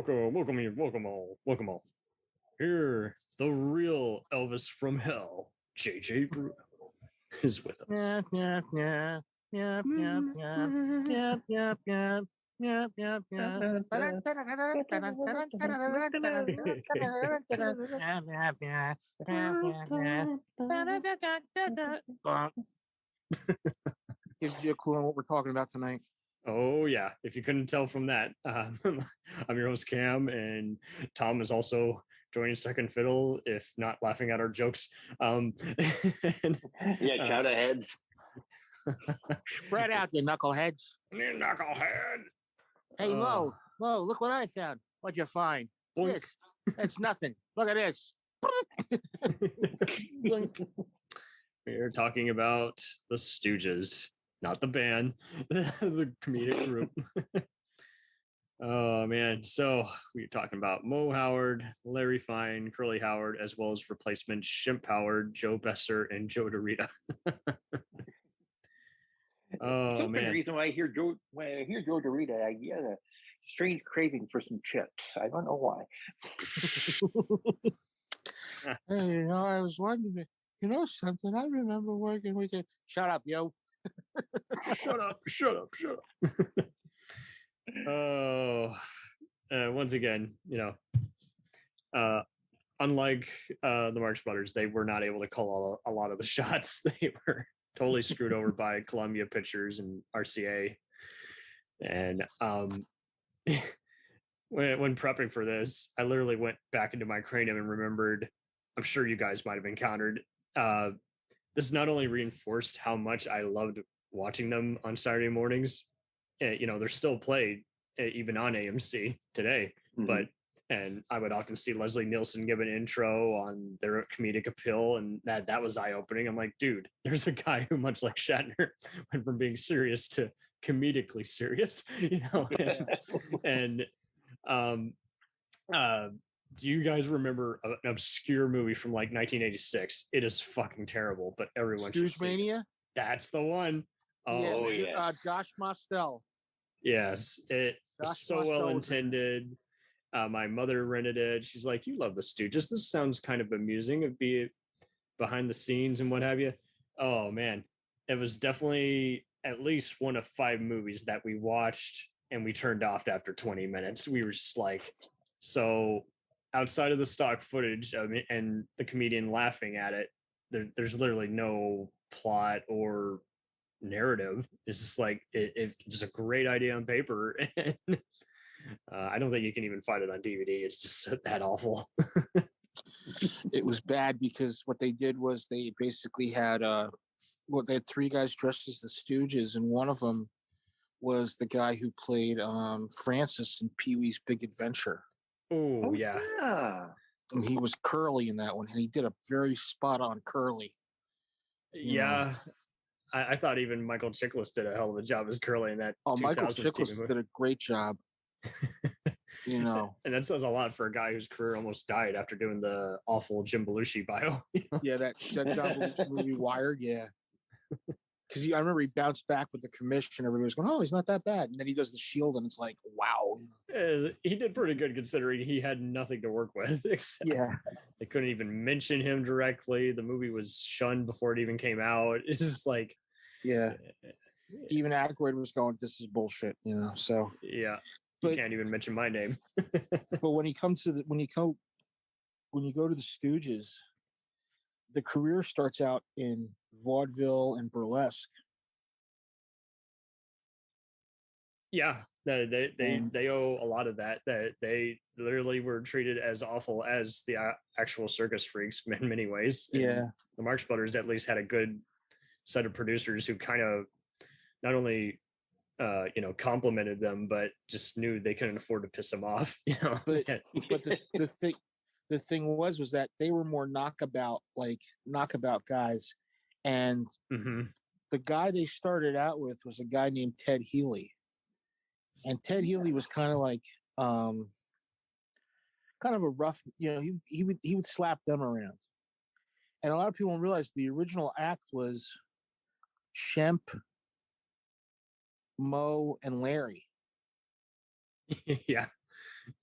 welcome all. Here, the real Elvis from hell, JJ Bruno, is with us. Gives you a clue on what we're talking about tonight. Oh, yeah. If you couldn't tell from that, I'm your host, Cam, and Tom is also joining second fiddle, if not laughing at our jokes. Shout heads. Spread out, you knuckleheads. You knucklehead. Hey, Mo, look what I found. What'd you find? Boink. This. That's nothing. Look at this. We're talking about the Stooges. Not the band, the comedic group. Oh, man. So we're talking about Mo Howard, Larry Fine, Curly Howard, as well as replacement Shimp Howard, Joe Besser, and Joe DeRita. Oh, man. The reason why when I hear Joe DeRita, I get a strange craving for some chips. I don't know why. Hey, I was wondering, something? I remember working with you. Shut up, yo. Shut up. Once again, unlike the Marx Brothers, they were not able to call a lot of the shots. They were totally screwed over by Columbia Pictures and RCA. And when prepping for this, I literally went back into my cranium and remembered, I'm sure you guys might have encountered, this not only reinforced how much I loved watching them on Saturday mornings. They're still played even on AMC today, and I would often see Leslie Nielsen give an intro on their comedic appeal, and that was eye-opening. I'm like, dude, there's a guy who, much like Shatner, went from being serious to comedically serious, do you guys remember an obscure movie from like 1986? It is fucking terrible, but everyone should see it. Mania? That's the one. Oh, yes. Josh Mostel. Yes, it was so well intended. My mother rented it. She's like, "You love the Stooges. This sounds kind of amusing. It'd be behind the scenes and what have you." Oh man, it was definitely at least one of 5 movies that we watched and we turned off after 20 minutes. We were just like, so. Outside of the stock footage and the comedian laughing at it, there's literally no plot or narrative. It's just like it was a great idea on paper, and I don't think you can even find it on DVD. It's just that awful. It was bad because what they did was they basically had they had 3 guys dressed as the Stooges, and one of them was the guy who played Francis in Pee-wee's Big Adventure. Oh, yeah. And he was Curly in that one, and he did a very spot-on Curly. Yeah. I thought even Michael Chiklis did a hell of a job as Curly in that. Oh, Michael Chiklis did a great job. And that says a lot for a guy whose career almost died after doing the awful Jim Belushi bio. Yeah, that John Belushi movie, Wired, yeah. Because I remember he bounced back with the commission. Everybody was going, "Oh, he's not that bad." And then he does The Shield, and it's like, wow. He did pretty good considering he had nothing to work with. They couldn't even mention him directly. The movie was shunned before it even came out. It's just like, even Aykroyd was going, "This is bullshit," So yeah, you can't even mention my name. But when you go to the Stooges, the career starts out in vaudeville and burlesque. Yeah, they owe a lot of that. That they literally were treated as awful as the actual circus freaks in many ways. And the Marx Brothers at least had a good set of producers who kind of not only complimented them, but just knew they couldn't afford to piss them off. But the thing was that they were more knockabout guys. And the guy they started out with was a guy named Ted Healy. And Ted Healy was kind of like, kind of a rough, he would slap them around. And a lot of people don't realize the original act was Shemp, Mo, and Larry. Yeah.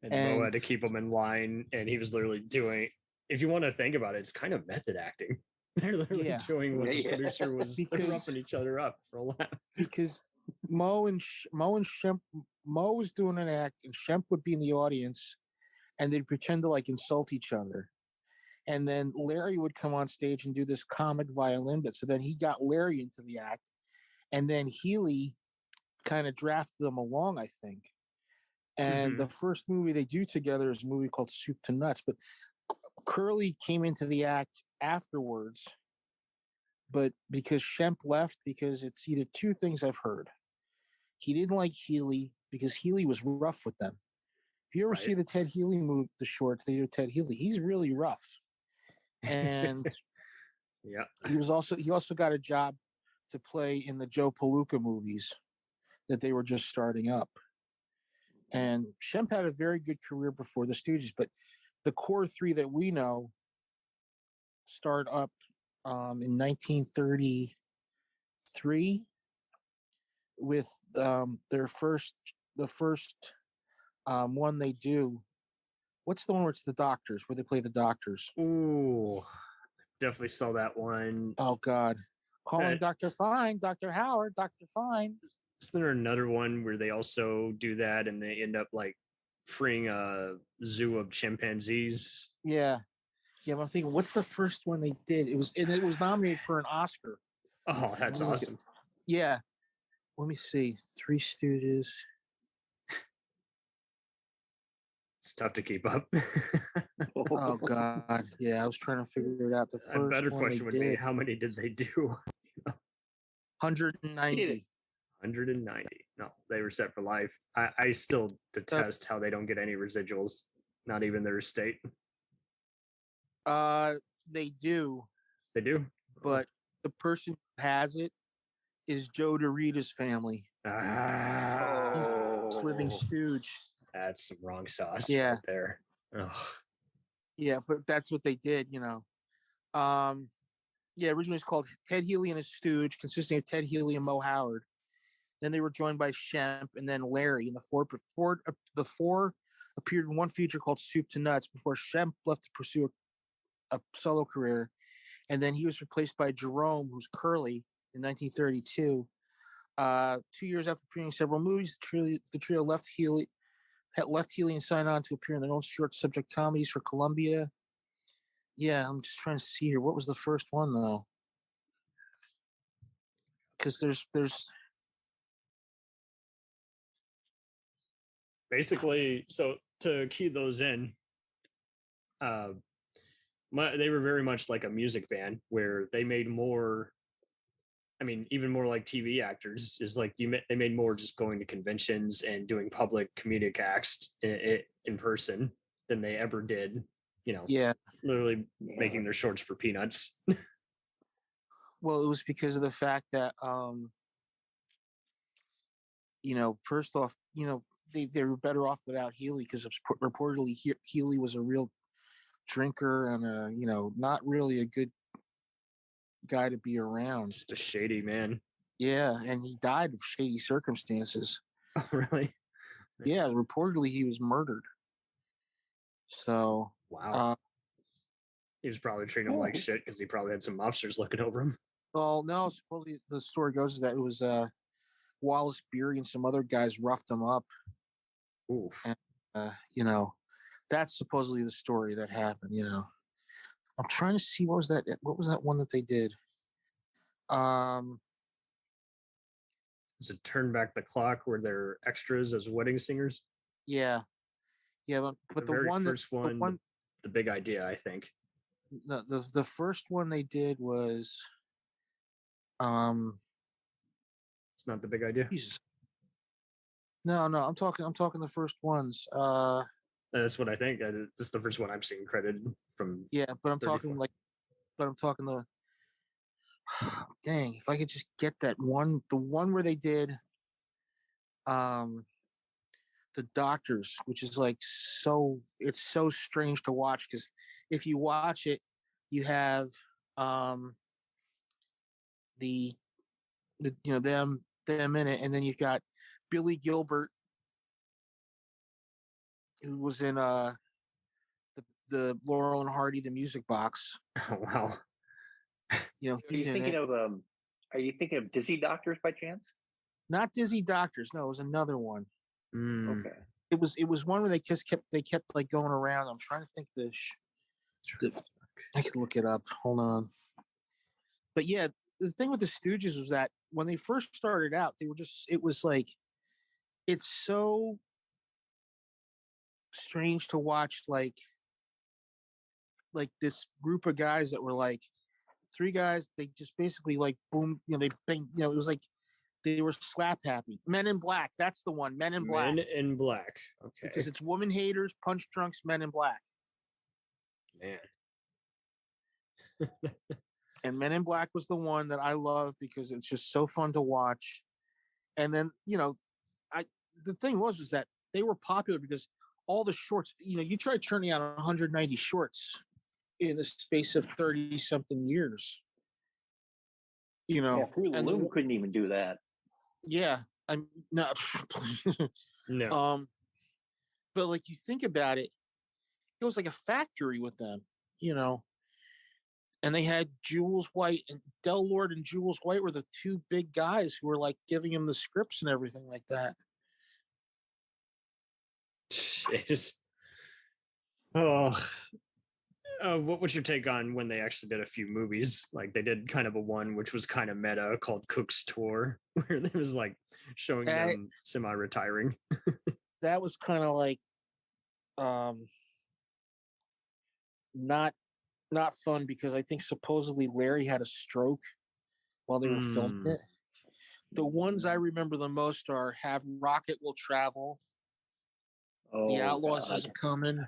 And Mo had to keep him in line, and he was literally doing. If you want to think about it, it's kind of method acting. They're literally doing what the producer was roughing each other up for a laugh. Because Mo and Shemp, Mo was doing an act, and Shemp would be in the audience, and they'd pretend to like insult each other. And then Larry would come on stage and do this comic violin bit. So then he got Larry into the act, and then Healy kind of drafted them along, I think. And the first movie they do together is a movie called Soup to Nuts. But Curly came into the act afterwards, but because Shemp left, because it's either two things I've heard. He didn't like Healy because Healy was rough with them. If you ever see the Ted Healy movie, the shorts, they do Ted Healy, he's really rough. And he also got a job to play in the Joe Palooka movies that they were just starting up. And Shemp had a very good career before the Stooges, but the core three that we know start up in 1933 with the first one they do. What's the one where it's the doctors, where they play the doctors? Ooh, definitely saw that one. Oh God, calling Dr. Fine, Dr. Howard, Dr. Fine. Isn't there another one where they also do that and they end up like freeing a zoo of chimpanzees? Yeah, but I'm thinking, what's the first one they did? It was nominated for an Oscar. Oh, that's awesome. Yeah. Let me see. Three Stooges. It's tough to keep up. Oh God. Yeah, I was trying to figure it out. The first a better question would be, how many did they do? 190. 190. No, they were set for life. I still detest how they don't get any residuals, not even their estate. They do. They do? But the person who has it is Joe DeRita's family. He's living stooge. That's some wrong sauce right there. Ugh. Yeah, but that's what they did, originally it's called Ted Healy and his Stooge, consisting of Ted Healy and Mo Howard. Then they were joined by Shemp and then Larry. And the four appeared in one feature called Soup to Nuts before Shemp left to pursue a solo career. And then he was replaced by Jerome, who's Curly, in 1932. 2 years after appearing in several movies, the trio left Healy and signed on to appear in their own short subject comedies for Columbia. Yeah, I'm just trying to see here. What was the first one, though? Because there's basically, so to key those in, they were very much like a music band where they made more. I mean, even more like TV actors is like they made more just going to conventions and doing public comedic acts in person than they ever did. Literally making their shorts for peanuts. Well, it was because of the fact that first off, they were better off without Healy because reportedly Healy was a real drinker and not really a good guy to be around. Just a shady man. Yeah, and he died of shady circumstances. Oh, really? Yeah, reportedly he was murdered. So wow. He was probably treating him like shit because he probably had some mobsters looking over him. Well, no, supposedly the story goes is that it was Wallace Beery and some other guys roughed him up. Oof. And, that's supposedly the story that happened, I'm trying to see what was that one that they did? Is it Turn Back the Clock where they're extras as wedding singers? Yeah. Yeah, but the Big Idea, I think. The first one they did was it's not The Big Idea. Jesus. No, I'm talking the first ones. That's what I think. This is the first one I'm seeing credited from. Yeah, but I'm talking the dang, if I could just get that one, the one where they did the doctors, which is like it's so strange to watch because if you watch it, you have the them in it, and then you've got Billy Gilbert who was in the Laurel and Hardy the Music Box. Oh wow. You know, Are you thinking of Are you thinking of Dizzy Doctors by chance? Not Dizzy Doctors. No, it was another one. Okay. It was one where they kept like going around. I'm trying to think I could look it up. Hold on. But yeah, the thing with the Stooges was that when they first started out, it was like, it's so strange to watch like this group of guys that were like three guys. They just basically like boom, they bang, it was like they were slap happy. Men in Black, that's the one. Men in Black. Men in Black. Okay. Because it's woman haters, punch drunks, Men in Black. Man. And Men in Black was the one that I love because it's just so fun to watch. And then, the thing was that they were popular because all the shorts, you try churning out 190 shorts in the space of 30 something years. Yeah, Fruit of the Loom couldn't even do that. Yeah. I'm not. No. But like you think about it, it was like a factory with them, And they had Jules White and Del Lord, and Jules White were the two big guys who were like giving him the scripts and everything like that. Jeez. Oh. What was your take on when they actually did a few movies? Like they did kind of a one which was kind of meta called Cook's Tour, where they was like showing them semi-retiring. That was kind of like not fun because I think supposedly Larry had a stroke while they were filming it. The ones I remember the most are Have Rocket Will Travel, The Outlaws Is Coming,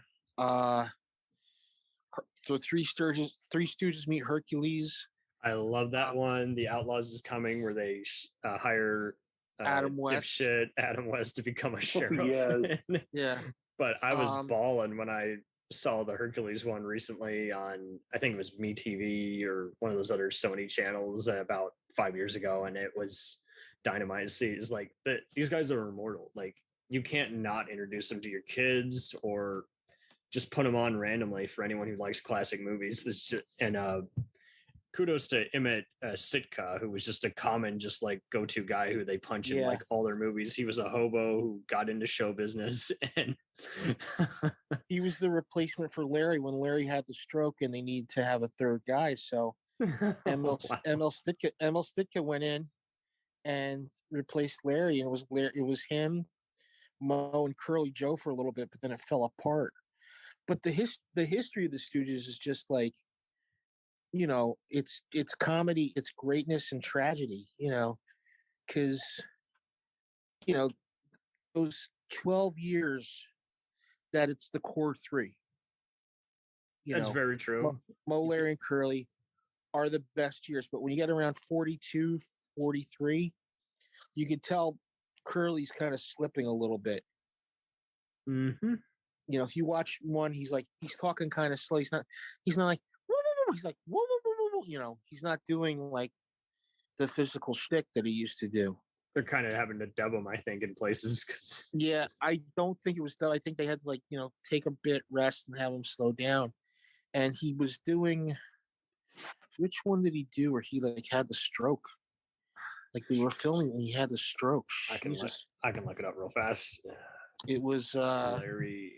the Three Stooges Meet Hercules. I love that one. The Outlaws Is Coming, where they hire Adam West to become a sheriff. Yes. Yeah. But I was bawling when I saw the Hercules one recently on, I think it was MeTV or one of those other Sony channels about 5 years ago, and it was dynamite to see. It's like these guys are immortal. Like you can't not introduce them to your kids or just put them on randomly for anyone who likes classic movies. Kudos to Emmett Sitka, who was just a common, just like go-to guy who they punch in like all their movies. He was a hobo who got into show business, and he was the replacement for Larry when Larry had the stroke, and they needed to have a third guy. So Emil Sitka went in and replaced Larry, and it was him, Mo, and Curly Joe for a little bit, but then it fell apart. But the history of the Stooges is just like, it's comedy, it's greatness and tragedy, because, those 12 years that it's the core three. That's very true. Mo, Larry, and Curly are the best years. But when you get around 42, 43, you could tell Curly's kind of slipping a little bit. Mm-hmm. If you watch one, he's talking kind of slow. He's not like, he's like, whoa, whoa, whoa, whoa. He's not doing like the physical shtick that he used to do. They're kind of having to dub him, I think, in places. Yeah, I don't think it was done. I think they had to take a bit, rest, and have him slow down. And he was doing, which one did he do where he had the stroke? Like we were filming when he had the stroke. I can look it up real fast. It was Larry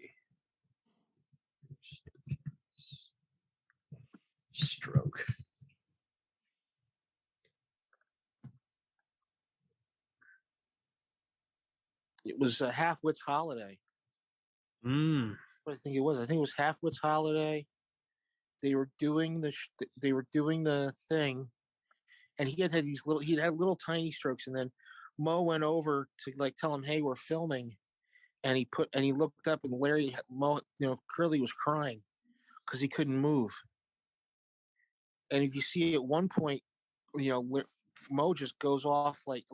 stroke. It was Half-Wit's Holiday. I think it was. I think it was Half-Wit's Holiday. They were doing the thing, and he had little tiny strokes, and then Mo went over to tell him, "Hey, we're filming," and he looked up, and Curly was crying because he couldn't move. And if you see at one point, Mo just goes off like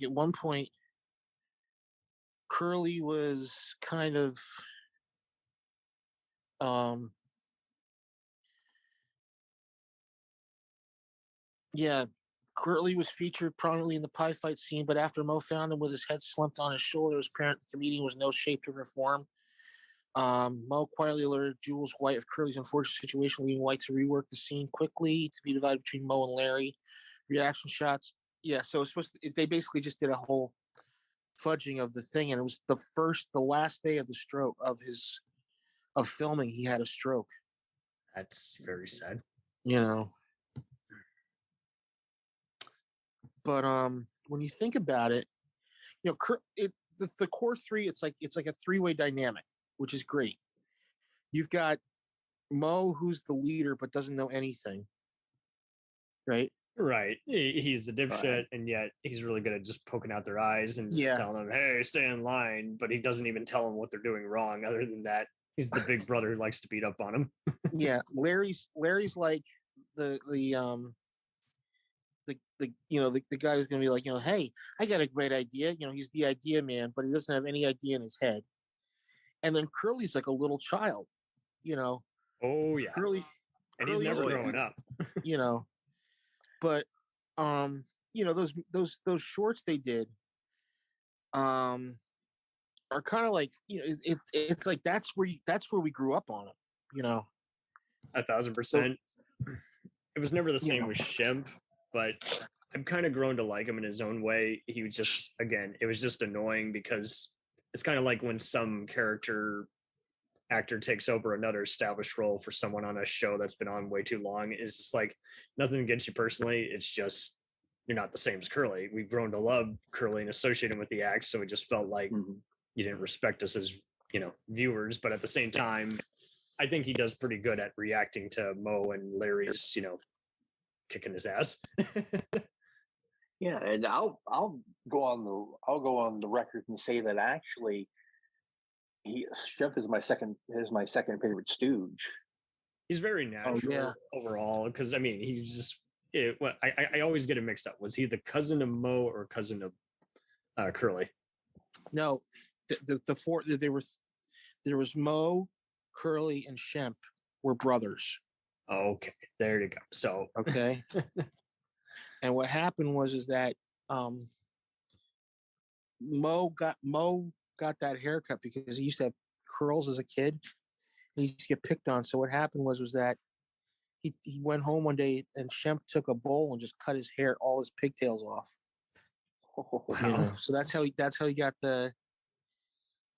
at one point, Curly was kind of Curly was featured prominently in the pie fight scene, but after Mo found him with his head slumped on his shoulder, it was apparent the comedian was no shape to reform. Mo quietly alerted Jules White of Curly's unfortunate situation, leading White to rework the scene quickly to be divided between Mo and Larry. Reaction shots. Yeah, so it's they basically just did a whole fudging of the thing, and it was the last day of the stroke of filming. He had a stroke. That's very sad. You know. But when you think about it, you know, the core three, it's like a three-way dynamic, which is great. You've got Mo, who's the leader but doesn't know anything, right? Right. He's a dipshit, and yet he's really good at just poking out their eyes and just telling them, "Hey, stay in line." But he doesn't even tell them what they're doing wrong. Other than that, he's the big brother who likes to beat up on him. Yeah, Larry's like the guy who's going to be like, hey, I got a great idea. He's the idea man, but he doesn't have any idea in his head. And then Curly's like a little child, Oh yeah. Curly he's never growing up. But those shorts they did are kind of like, it's like that's where we grew up on it, 1,000%. So, it was never the same with Shemp, but I've kind of grown to like him in his own way. He was just, again, it was just annoying because it's kind of like when some actor takes over another established role for someone on a show that's been on way too long. It's just like nothing against you personally. It's just you're not the same as Curly. We've grown to love Curly and associate him with the act, so it just felt like you didn't respect us as viewers. But at the same time, I think he does pretty good at reacting to Mo and Larry's kicking his ass. Yeah, and I'll go on the record and say that actually Shemp is my second favorite Stooge. He's very natural overall, because I mean he's just I always get it mixed up. Was he the cousin of Mo or cousin of Curly? No, the four there was Mo, Curly, and Shemp were brothers. Okay, there you go. So okay. And what happened is that Mo got that haircut because he used to have curls as a kid. And he used to get picked on. So what happened was that he went home one day and Shemp took a bowl and just cut his hair, all his pigtails off. Wow. So that's how he got the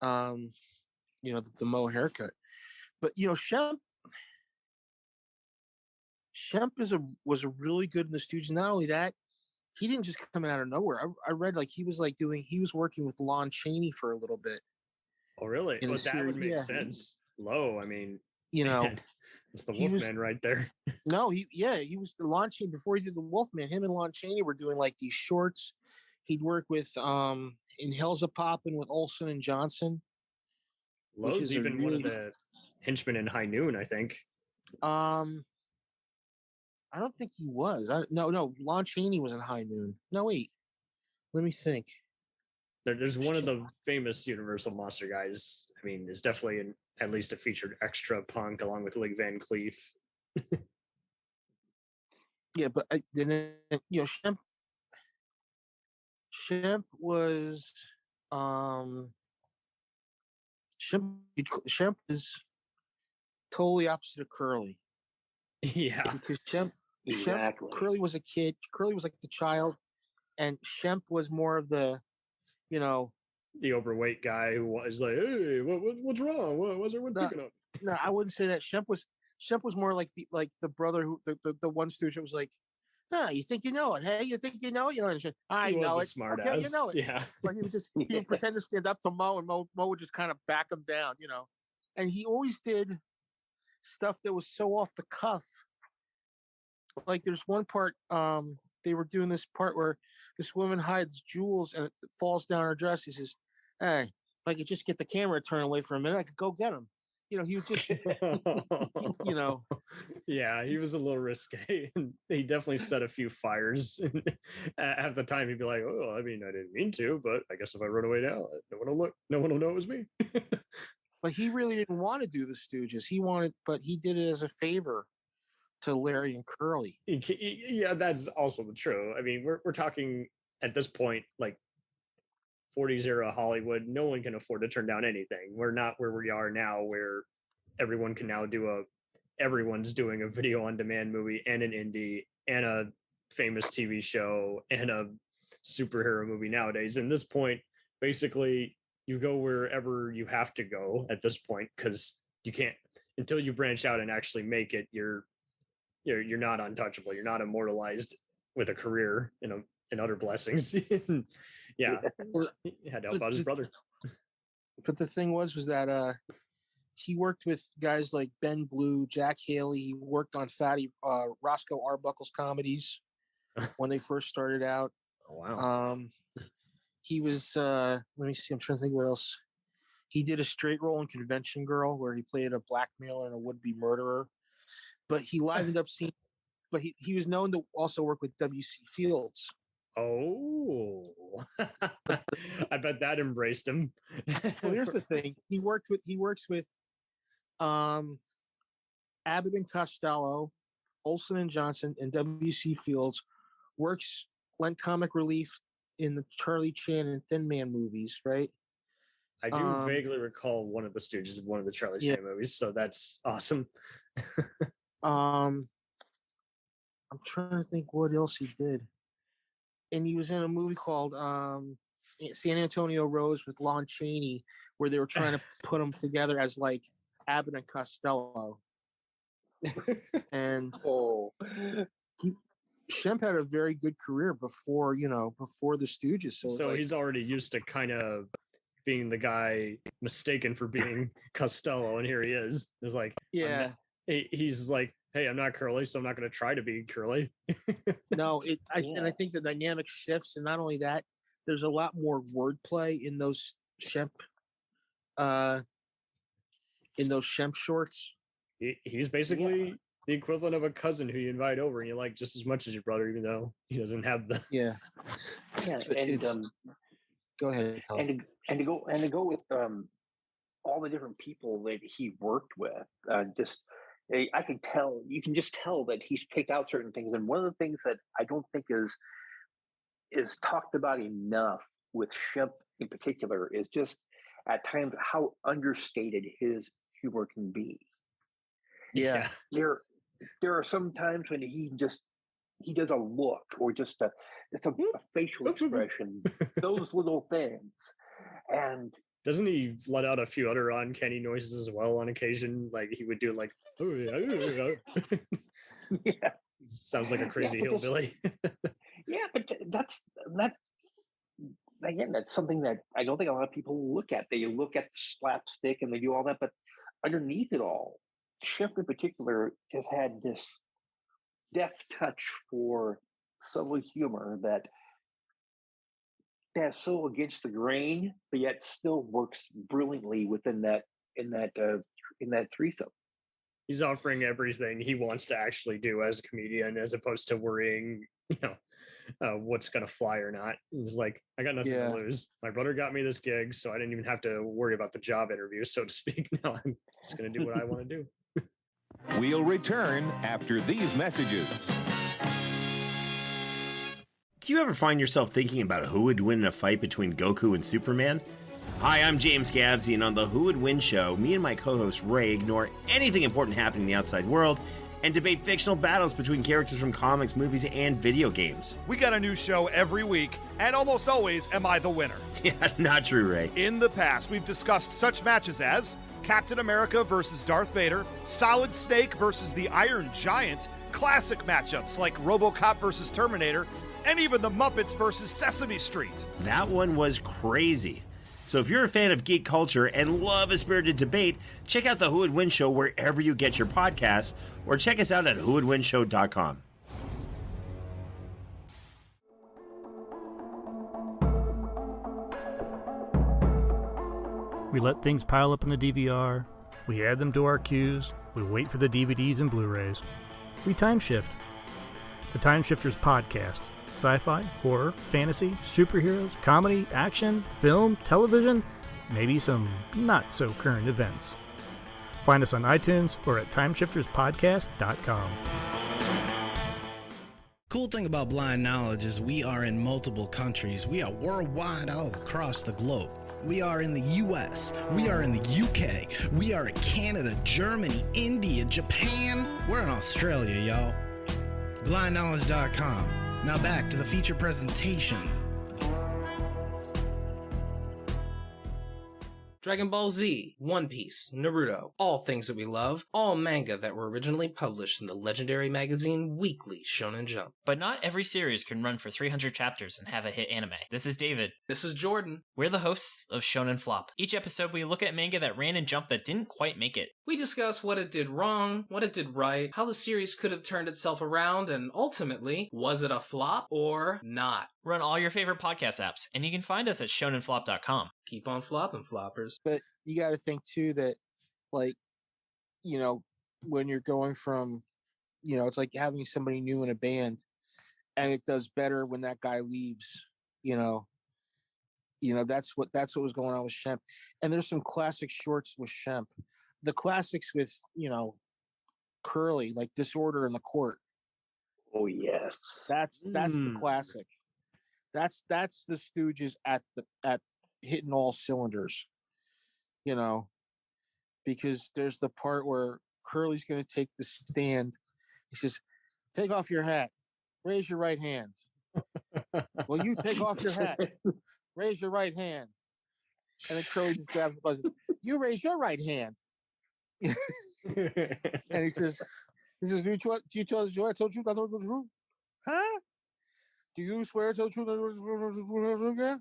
the Mo haircut. But Shemp was a really good in the Stooges. Not only that, he didn't just come out of nowhere. I read like he was working with Lon Chaney for a little bit. Oh, really? Well, that would make sense. Low, I mean, it's the Wolfman right there. No, he was the Lon Chaney before he did the Wolfman. Him and Lon Chaney were doing like these shorts. He'd work with in Hell's a Poppin' with Olsen and Johnson. Lowe's even one of the henchmen in High Noon, I think. I don't think he was. No. Lon Chaney was in High Noon. No, wait. Let me think. There's one of the famous Universal Monster guys. I mean, is definitely at least a featured extra punk along with Lig Van Cleef. Yeah, but then Shemp was Shemp is totally opposite of Curly. Yeah, because Shemp, Curly was a kid. Curly was like the child, and Shemp was more of the, the overweight guy who was like, "Hey, what's wrong? What's everyone picking up?" No, I wouldn't say that. Shemp was more like the brother who the one Stooge was like, you think you know it? Hey, you think you know it? And I know it. Smart okay, ass. You know it. Yeah. But he would pretend to stand up to Mo, and Mo would just kind of back him down, And he always did stuff that was so off the cuff. Like there's one part, they were doing this part where this woman hides jewels and it falls down her dress. He says, "Hey, if I could just get the camera to turn away for a minute, I could go get him." He would just, Yeah, he was a little risque, and he definitely set a few fires. At the time, he'd be like, "Oh, I mean, I didn't mean to, but I guess if I run away now, no one will look. No one will know it was me." But he really didn't want to do the Stooges. But he did it as a favor to Larry and Curly. Yeah, that's also true. I mean, we're talking at this point, like 40s era Hollywood. No one can afford to turn down anything. We're not where we are now, where everyone can now everyone's doing a video on demand movie and an indie and a famous TV show and a superhero movie nowadays. And this point, basically, you go wherever you have to go at this point, because you can't, until you branch out and actually make it, you're not untouchable. You're not immortalized with a career and other blessings. Yeah, he had to help out his brother. But the thing was that he worked with guys like Ben Blue, Jack Haley. He worked on Roscoe Arbuckle's comedies when they first started out. Oh, wow. He was, let me see, I'm trying to think what else. He did a straight role in Convention Girl where he played a blackmailer and a would-be murderer. But he livened up scenes. But he was known to also work with W.C. Fields. Oh, I bet that embraced him. Well, here's the thing: he works with Abbott and Costello, Olsen and Johnson, and W.C. Fields. Lent comic relief in the Charlie Chan and Thin Man movies, right? I do vaguely recall one of the Stooges in one of the Charlie Chan movies, so that's awesome. I'm trying to think what else he did. And he was in a movie called San Antonio Rose with Lon Chaney, where they were trying to put them together as like Abbott and Costello. And Shemp had a very good career before the Stooges. So he's already used to kind of being the guy mistaken for being Costello, and here he is. It's like, yeah, he's like, hey, I'm not Curly, so I'm not going to try to be Curly. No, and I think the dynamic shifts, and not only that, there's a lot more wordplay in those Shemp shorts. He's basically the equivalent of a cousin who you invite over and you like just as much as your brother, even though he doesn't have the and go ahead, Tom. and to go with all the different people that he worked with, I can tell, you can just tell that he's picked out certain things. And one of the things that I don't think is talked about enough with Shemp in particular is just at times how understated his humor can be. Yeah. There are some times when he does a look or just a facial expression, those little things. And doesn't he let out a few other uncanny noises as well on occasion? Like he would do like, oh yeah. Yeah. Sounds like a crazy hillbilly. Yeah, but that's something that I don't think a lot of people look at. They look at the slapstick and they do all that, but underneath it all, Shemp in particular has had this deft touch for subtle humor that's so against the grain, but yet still works brilliantly within that threesome. He's offering everything he wants to actually do as a comedian, as opposed to worrying, what's going to fly or not. He's like, I got nothing to lose. My brother got me this gig, so I didn't even have to worry about the job interview, so to speak. Now I'm just going to do what I want to do. We'll return after these messages. Do you ever find yourself thinking about who would win in a fight between Goku and Superman? Hi, I'm James Gavsey, and on the Who Would Win show, me and my co-host Ray ignore anything important happening in the outside world and debate fictional battles between characters from comics, movies, and video games. We got a new show every week, and almost always am I the winner. Yeah, not true, Ray. In the past, we've discussed such matches as Captain America versus Darth Vader, Solid Snake versus the Iron Giant, classic matchups like RoboCop versus Terminator, and even the Muppets versus Sesame Street. That one was crazy. So if you're a fan of geek culture and love a spirited debate, check out the Who Would Win show wherever you get your podcasts, or check us out at whowouldwinshow.com. We let things pile up in the DVR, we add them to our queues, we wait for the DVDs and Blu-rays. We time shift. The Time Shifters Podcast. Sci-fi, horror, fantasy, superheroes, comedy, action, film, television, maybe some not-so-current events. Find us on iTunes or at timeshifterspodcast.com. Cool thing about Blind Knowledge is we are in multiple countries. We are worldwide all across the globe. We are in the US. We are in the UK. We are in Canada, Germany, India, Japan. We're in Australia, y'all. BlindKnowledge.com. Now back to the feature presentation. Dragon Ball Z, One Piece, Naruto, all things that we love, all manga that were originally published in the legendary magazine Weekly Shonen Jump. But not every series can run for 300 chapters and have a hit anime. This is David. This is Jordan. We're the hosts of Shonen Flop. Each episode we look at manga that ran in Jump that didn't quite make it. We discuss what it did wrong, what it did right, how the series could have turned itself around, and ultimately, was it a flop or not? Run all your favorite podcast apps, and you can find us at shonenflop.com. Keep on flopping, floppers. But you got to think, too, that, like, you know, when you're going from, you know, it's like having somebody new in a band, and it does better when that guy leaves, you know. That's what was going on with Shemp. And there's some classic shorts with Shemp. The classics with, you know, Curly, like Disorder in the Court. Oh, yes. That's the classic. That's the Stooges at hitting all cylinders, you know, because there's the part where Curly's going to take the stand. He says, "Take off your hat. Raise your right hand." "Well, you take off your hat. Raise your right hand." And then Curly just grabs the buzzer. "You raise your right hand." And he says, "Do you tell us I told you I told you the truth? Huh? Do you swear to tell the truth?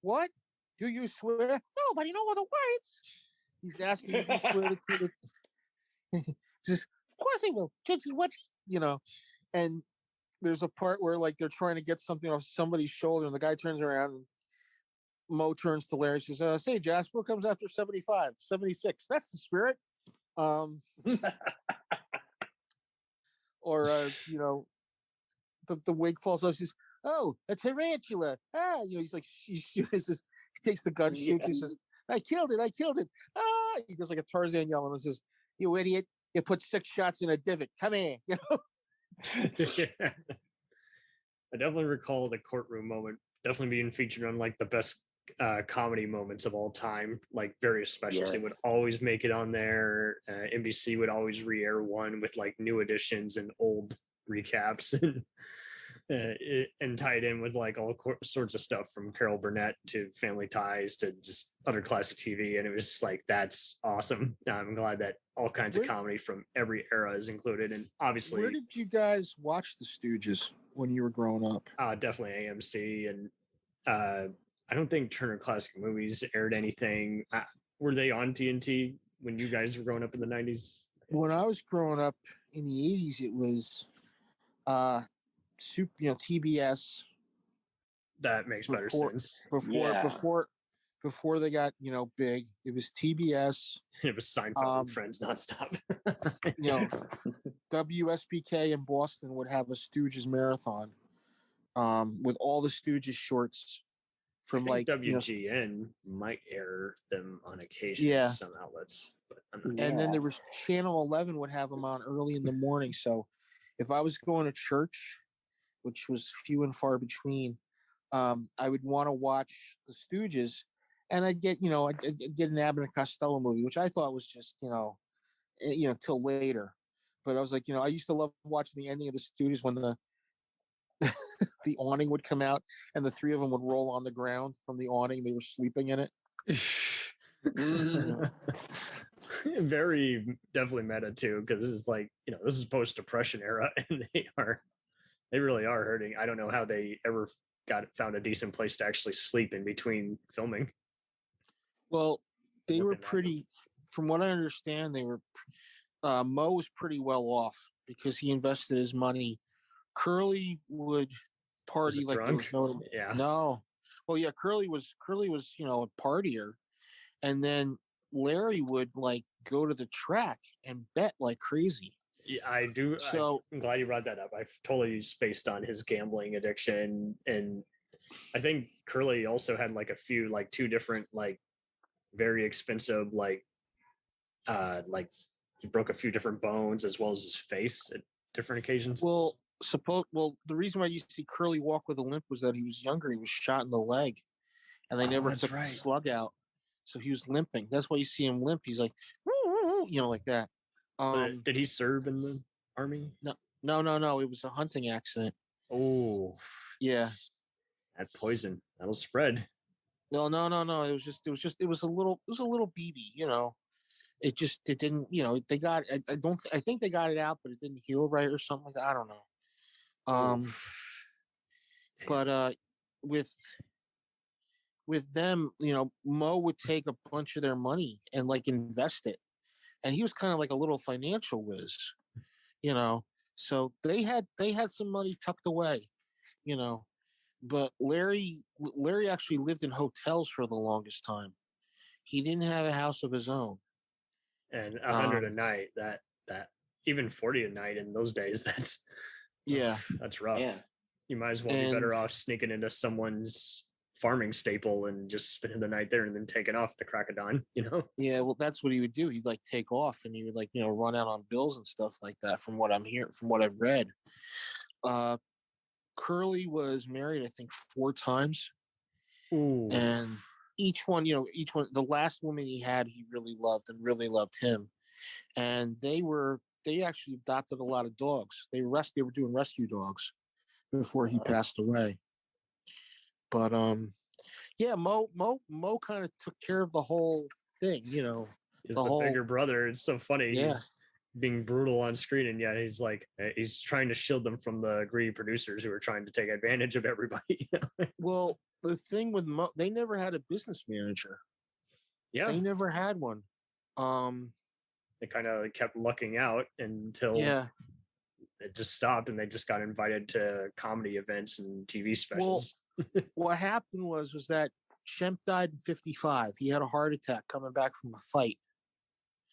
What? Do you swear?" "No, but you know all the words." He's asking if you swear to the truth. He says, "Of course I will. What?" You know, and there's a part where, like, they're trying to get something off somebody's shoulder, and the guy turns around, and Mo turns to Larry and says, "Say, Jasper comes after 75, 76. That's the spirit." Or, you know, the wig falls off. He says, "Oh, a tarantula." Ah, you know, he's like, he takes the gun, shoots. He says, I killed it. Ah, he does like a Tarzan yelling and says, "You idiot. You put 6 shots in a divot. Come here." You know? Yeah. I definitely recall the courtroom moment definitely being featured on like the best comedy moments of all time. Like various specials, they would always make it on there. NBC would always re-air one with like new editions and old recaps and tied in with like all sorts of stuff from Carol Burnett to Family Ties to just other classic TV. And it was just like, that's awesome. I'm glad that all kinds of comedy from every era is included. And obviously, where did you guys watch the Stooges when you were growing up? Definitely AMC. And I don't think Turner Classic Movies aired anything. Were they on TNT when you guys were growing up in the 90s? When I was growing up in the 80s, it was TBS. That makes better sense. Before they got, you know, big, it was TBS. It was Seinfeld and Friends nonstop. You know, WSBK in Boston would have a Stooges marathon with all the Stooges shorts from like WGN might air them on occasion. Yeah. Some outlets. But and then there was Channel 11 would have them on early in the morning. So if I was going to church, which was few and far between, I would want to watch the Stooges, and I'd get an Abbott and Costello movie, which I thought was just, till later. But I was like, I used to love watching the ending of the Stooges when the the awning would come out and the 3 of them would roll on the ground from the awning. They were sleeping in it. Very definitely meta too, because this is like, this is post-depression era, and they really are hurting. I don't know how they ever found a decent place to actually sleep in between filming. Well, they were pretty, from what I understand, they were Mo was pretty well off because he invested his money. Curly would party like there was no. Well, yeah, Curly was a partier, and then Larry would like go to the track and bet like crazy. Yeah, I do. So I'm glad you brought that up. I've totally spaced on his gambling addiction, and I think Curly also had like a few, like 2 different, like very expensive, like like he broke a few different bones as well as his face at different occasions. Well, the reason why you see Curly walk with a limp was that he was younger. He was shot in the leg, and they never took the slug out, so he was limping. That's why you see him limp. He's like, like that. Did he serve in the army? No. It was a hunting accident. Oh, yeah. That poison that'll spread. No. It was a little BB. It didn't. They got. I think they got it out, but it didn't heal right or something like that. I don't know. But with them, Mo would take a bunch of their money and like invest it, and he was kind of like a little financial whiz, So they had some money tucked away, But Larry actually lived in hotels for the longest time. He didn't have a house of his own. And 100 a night, that even 40 a night in those days, that's rough. Yeah. You might as well be better off sneaking into someone's farming staple and just spending the night there and then taking off the crack of dawn, Yeah, well, that's what he would do. He'd like take off and he would like, run out on bills and stuff like that from what I'm hearing, from what I've read. Curly was married, I think, 4 times. Ooh. And each one, the last woman he had, he really loved and really loved him. And they actually adopted a lot of dogs. They were doing rescue dogs before he passed away. But Mo kind of took care of the whole thing, He's the bigger brother. It's so funny. Yeah. He's being brutal on screen, and yet he's like he's trying to shield them from the greedy producers who are trying to take advantage of everybody. Well, the thing with Mo, they never had a business manager. Yeah, they never had one. They kind of kept lucking out until it just stopped, and they just got invited to comedy events and TV specials. Well, what happened was that Shemp died in 1955. He had a heart attack coming back from a fight.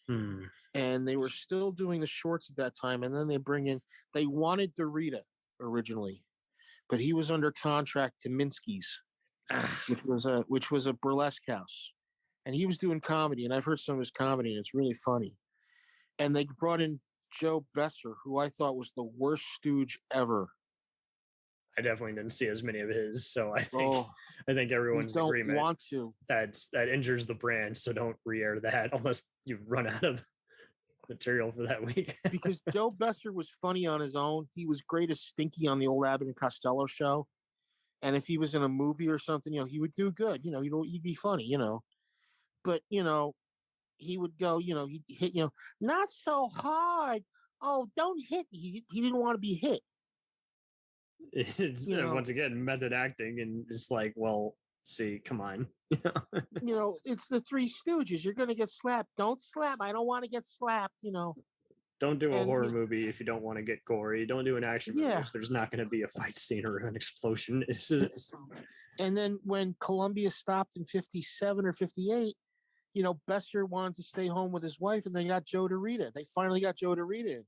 And they were still doing the shorts at that time. And then they wanted Dorita originally, but he was under contract to Minsky's, which was a burlesque house. And he was doing comedy, and I've heard some of his comedy, and it's really funny. And they brought in Joe Besser, who I thought was the worst stooge ever. I definitely didn't see as many of his, so I think everyone's in agreement. Want to. That injures the brand, so don't re-air that unless you run out of material for that week. Because Joe Besser was funny on his own. He was great as Stinky on the old Abbott and Costello show, and if he was in a movie or something, he would do good. He'd be funny. But he would go. He'd hit. Not so hard. Oh, don't hit. He didn't want to be hit. It's once again method acting, and it's like, well, see, come on. It's the Three Stooges. You're gonna get slapped. Don't slap. I don't want to get slapped. Don't do a horror movie if you don't want to get gory. Don't do an action movie if there's not going to be a fight scene or an explosion. It's just... And then when Columbia stopped in 1957 or 1958, Besser wanted to stay home with his wife, and they got Joe DeRita. They finally got Joe DeRita in.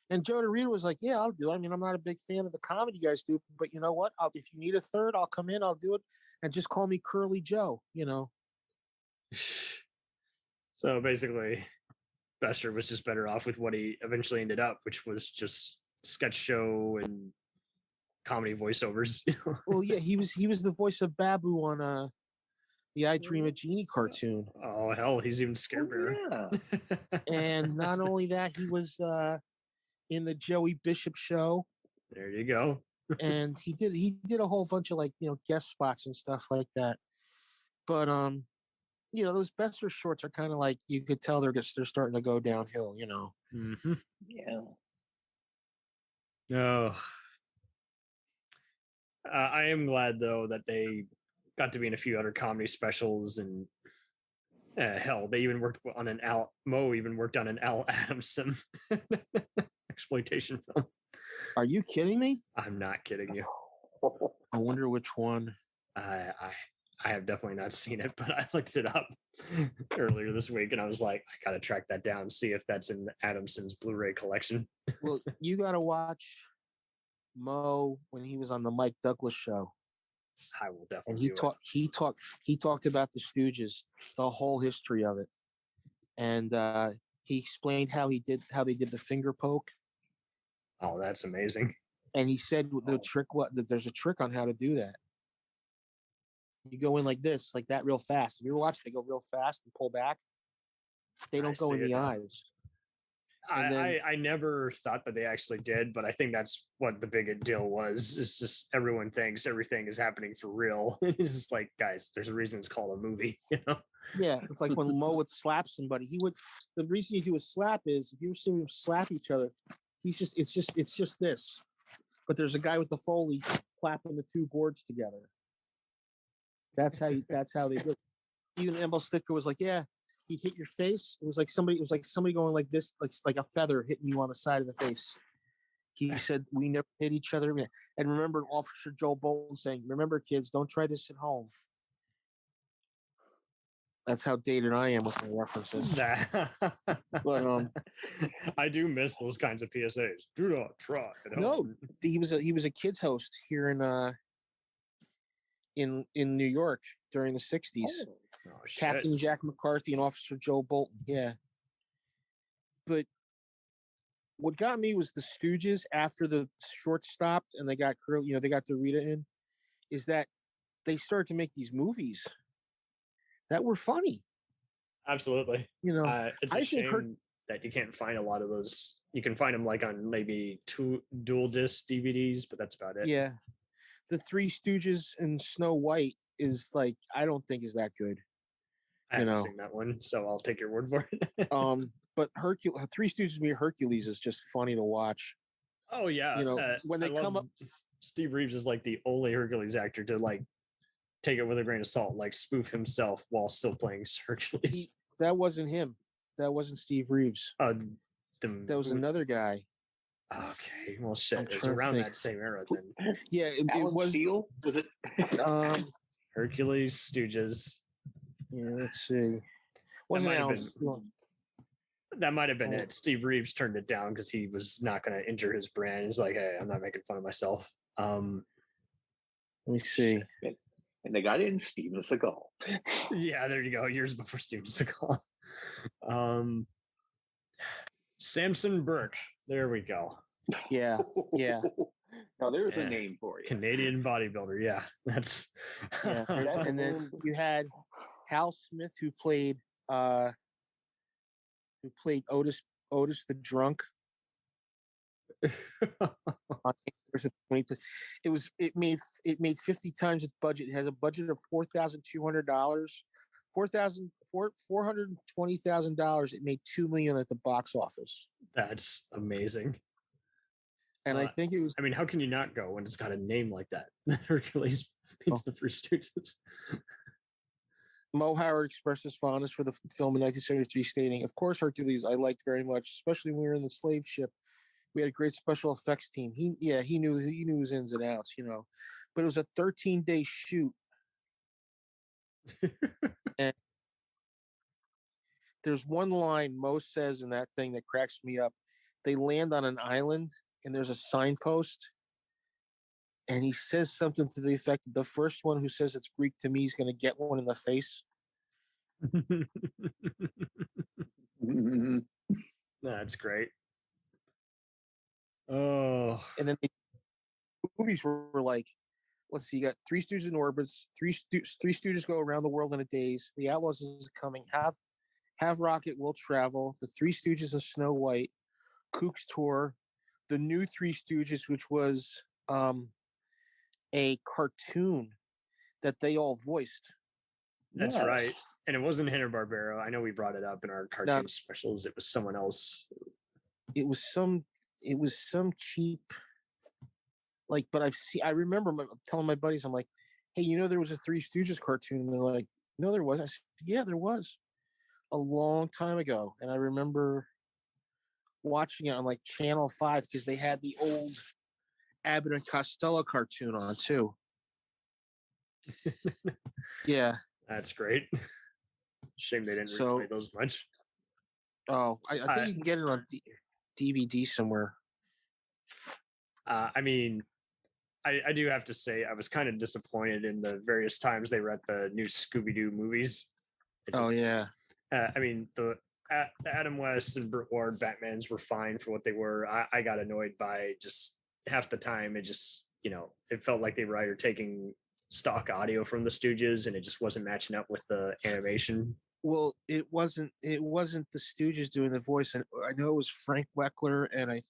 And Joe DeRita was like, yeah, I'll do it. I mean, I'm not a big fan of the comedy you guys do, but you know what? If you need a third, I'll come in, I'll do it. And just call me Curly Joe, So basically, Besser was just better off with what he eventually ended up, which was just sketch show and comedy voiceovers. Well, yeah, he was the voice of Babu on the I Dream of Jeannie cartoon. Oh, hell, he's even scarier. Yeah. And not only that, he was... in the Joey Bishop show. There you go. And he did a whole bunch of guest spots and stuff like that. But those Besser shorts are kind of like, you could tell they're starting to go downhill, Mm-hmm. Yeah. Oh. I am glad though that they got to be in a few other comedy specials, and hell, they even worked on Mo even worked on an Al Adamson exploitation film. Are you kidding me? I'm not kidding you. I wonder which one. I have definitely not seen it, but I looked it up earlier this week, and I was like, I gotta track that down, see if that's in Adamson's Blu-ray collection. Well, you gotta watch Mo when he was on the Mike Douglas show. I will definitely. And he talked about the Stooges, the whole history of it, and He explained how they did the finger poke. Oh, that's amazing. And he said the trick that there's a trick on how to do that. You go in like this, like that, real fast. If you watch, they go real fast and pull back. They don't go in the eyes. I never thought that they actually did, but I think that's what the big deal was. It's just everyone thinks everything is happening for real. It's just like, guys, there's a reason it's called a movie, you know? Yeah, it's like when Mo would slap somebody. The reason you do a slap is if you see him slap each other, it's just this. But there's a guy with the Foley clapping the two boards together. That's how they do it. Even Emil Sticker was like, yeah, he'd hit your face. It was like somebody going like this, like a feather hitting you on the side of the face. He said, we never hit each other. And remember Officer Joel Bolton saying, remember, kids, don't try this at home. That's how dated I am with my references. But I do miss those kinds of PSAs. Do not try at home. No, he was a kids host here in New York during the 60s. Oh, Captain Jack McCarthy and Officer Joe Bolton. Yeah. But what got me was the Stooges after the short stopped and they got they got the Rita in, is that they started to make these movies that were funny. Absolutely. You know, it's a shame that you can't find a lot of those. You can find them like on maybe 2 dual disc DVDs, but that's about it. Yeah. The Three Stooges and Snow White is like, I don't think is that good. I haven't seen that one, so I'll take your word for it. But Three Stooges meet Hercules is just funny to watch. Oh yeah. You know, when they come up, Steve Reeves is like the only Hercules actor to like take it with a grain of salt, like spoof himself while still playing Hercules. That wasn't him. That wasn't Steve Reeves. That was another guy. Okay, well, shit. It's around that same era then. Yeah, it was. Steele? Was it? Hercules, Stooges. Yeah, let's see. Wasn't Alan Steele? That might have been it. Steve Reeves turned it down because he was not going to injure his brand. He's like, hey, I'm not making fun of myself. Let me see. And they got in Steven Seagal. Yeah, there you go. Years before Steven Seagal. Samson Burke. There we go. Yeah, yeah. Now there's a name for you. Canadian bodybuilder. Yeah, that's. Yeah. And then you had Hal Smith, who played Otis the drunk. It made 50 times its budget. It has a budget of $4,200, $420,000. It made $2 million at the box office. That's amazing. And I think it was. I mean, how can you not go when it's got a name like that? Hercules meets the Three Stooges. Mo Howard expressed his fondness for the film in 1973, stating, "Of course, Hercules I liked very much, especially when we were in the slave ship. We had a great special effects team. He knew his ins and outs, you know. But it was a 13-day shoot." And there's one line Mo says in that thing that cracks me up. They land on an island and there's a signpost. And he says something to the effect of, the first one who says it's Greek to me is going to get one in the face. That's great. Oh. And then the movies were like, let's see, you got Three Stooges in orbits, Three Stooges go around the world in a daze, The Outlaws is coming, Have Rocket will travel, The Three Stooges and Snow White, Kook's Tour, The New Three Stooges, which was a cartoon that they all voiced. That's right. And it wasn't Hanna-Barbera. I know we brought it up in our cartoon specials. It was someone else. It was some cheap, like, but I remember telling my buddies, I'm like, hey, you know, there was a Three Stooges cartoon. And they're like, no, there wasn't. I said, yeah, there was, a long time ago. And I remember watching it on like Channel 5 because they had the old Abbott and Costello cartoon on too. Yeah. That's great. Shame they didn't replay those much. Oh, I think you can get it on DVD somewhere. I mean, I do have to say I was kind of disappointed in the various times they were at the new Scooby-Doo movies. Oh yeah. I mean, Adam West and Burt Ward Batmans were fine for what they were. I got annoyed by just half the time. It just, it felt like they were either taking stock audio from the Stooges and it just wasn't matching up with the animation. Well, it wasn't the Stooges doing the voice. And I know it was Frank Weckler, and I'm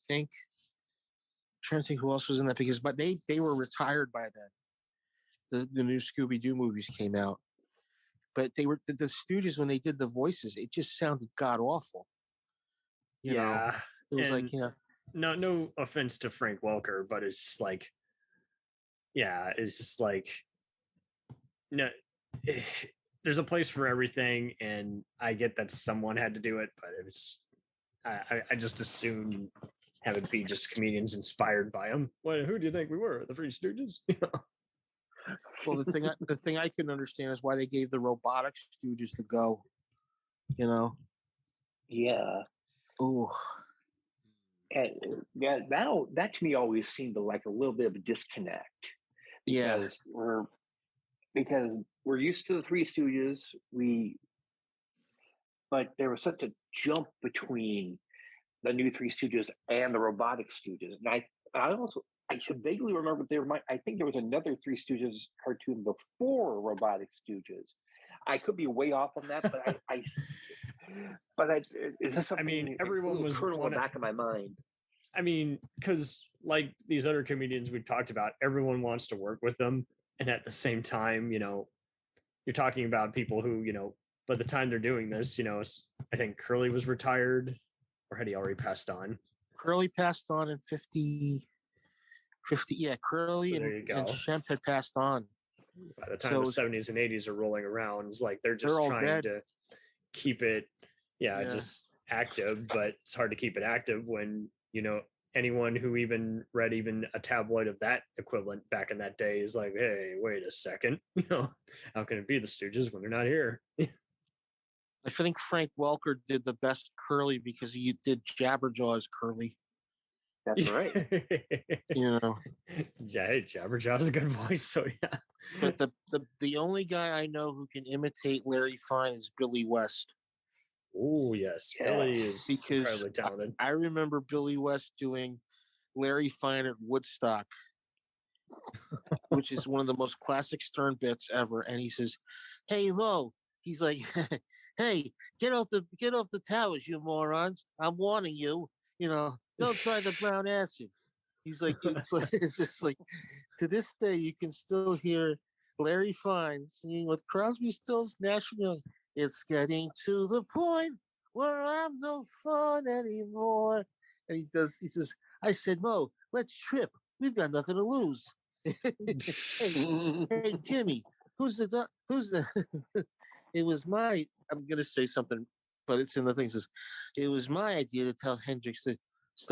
trying to think who else was in that, but they were retired by then. The new Scooby-Doo movies came out. But they were the Stooges when they did the voices. It just sounded god awful. You know, it was like no offense to Frank Welker, but it's like, it's just like there's a place for everything, and I get that someone had to do it, but it was I just assume have it be just comedians inspired by them. Well, who do you think we were? The Three Stooges? Well, the thing I can understand is why they gave the robotic Stooges the go. Yeah. Ooh. And that to me always seemed like a little bit of a disconnect. Because we're used to the Three Stooges, but there was such a jump between the new Three Stooges and the robotic Stooges, and I should vaguely remember I think there was another Three Stooges cartoon before robotic Stooges. I could be way off on that, but it's just something. I mean, everyone was in the back of my mind. I mean, because like these other comedians we've talked about, everyone wants to work with them, and at the same time, you're talking about people who, by the time they're doing this, I think Curly was retired, or had he already passed on? Curly passed on in 50. Yeah, Curly and Shemp had passed on. By the time the 70s and 80s are rolling around, it's like they're just trying to keep it, just active, but it's hard to keep it active when, anyone who even read even a tabloid of that equivalent back in that day is like, hey, wait a second, how can it be the Stooges when they're not here? I think Frank Welker did the best Curly because he did Jabberjaw's Curly. That's right. Hey, Jabberjaw's a good voice, so yeah. But the only guy I know who can imitate Larry Fine is Billy West. Oh yes, Billy is incredibly talented. I remember Billy West doing Larry Fine at Woodstock, which is one of the most classic Stern bits ever. And he says, "Hey Lo," he's like, "Hey, get off the towers, you morons! I'm warning you. Don't try the brown acid." He's like, it's just like, to this day you can still hear Larry Fine singing with Crosby, Stills, Nash & Young. It's getting to the point where I'm no fun anymore. And he says, "I said, Mo, let's trip. We've got nothing to lose." hey, Jimmy, who's the it was my, I'm going to say something, but it's in the thing. It says, it was my idea to tell Hendrix to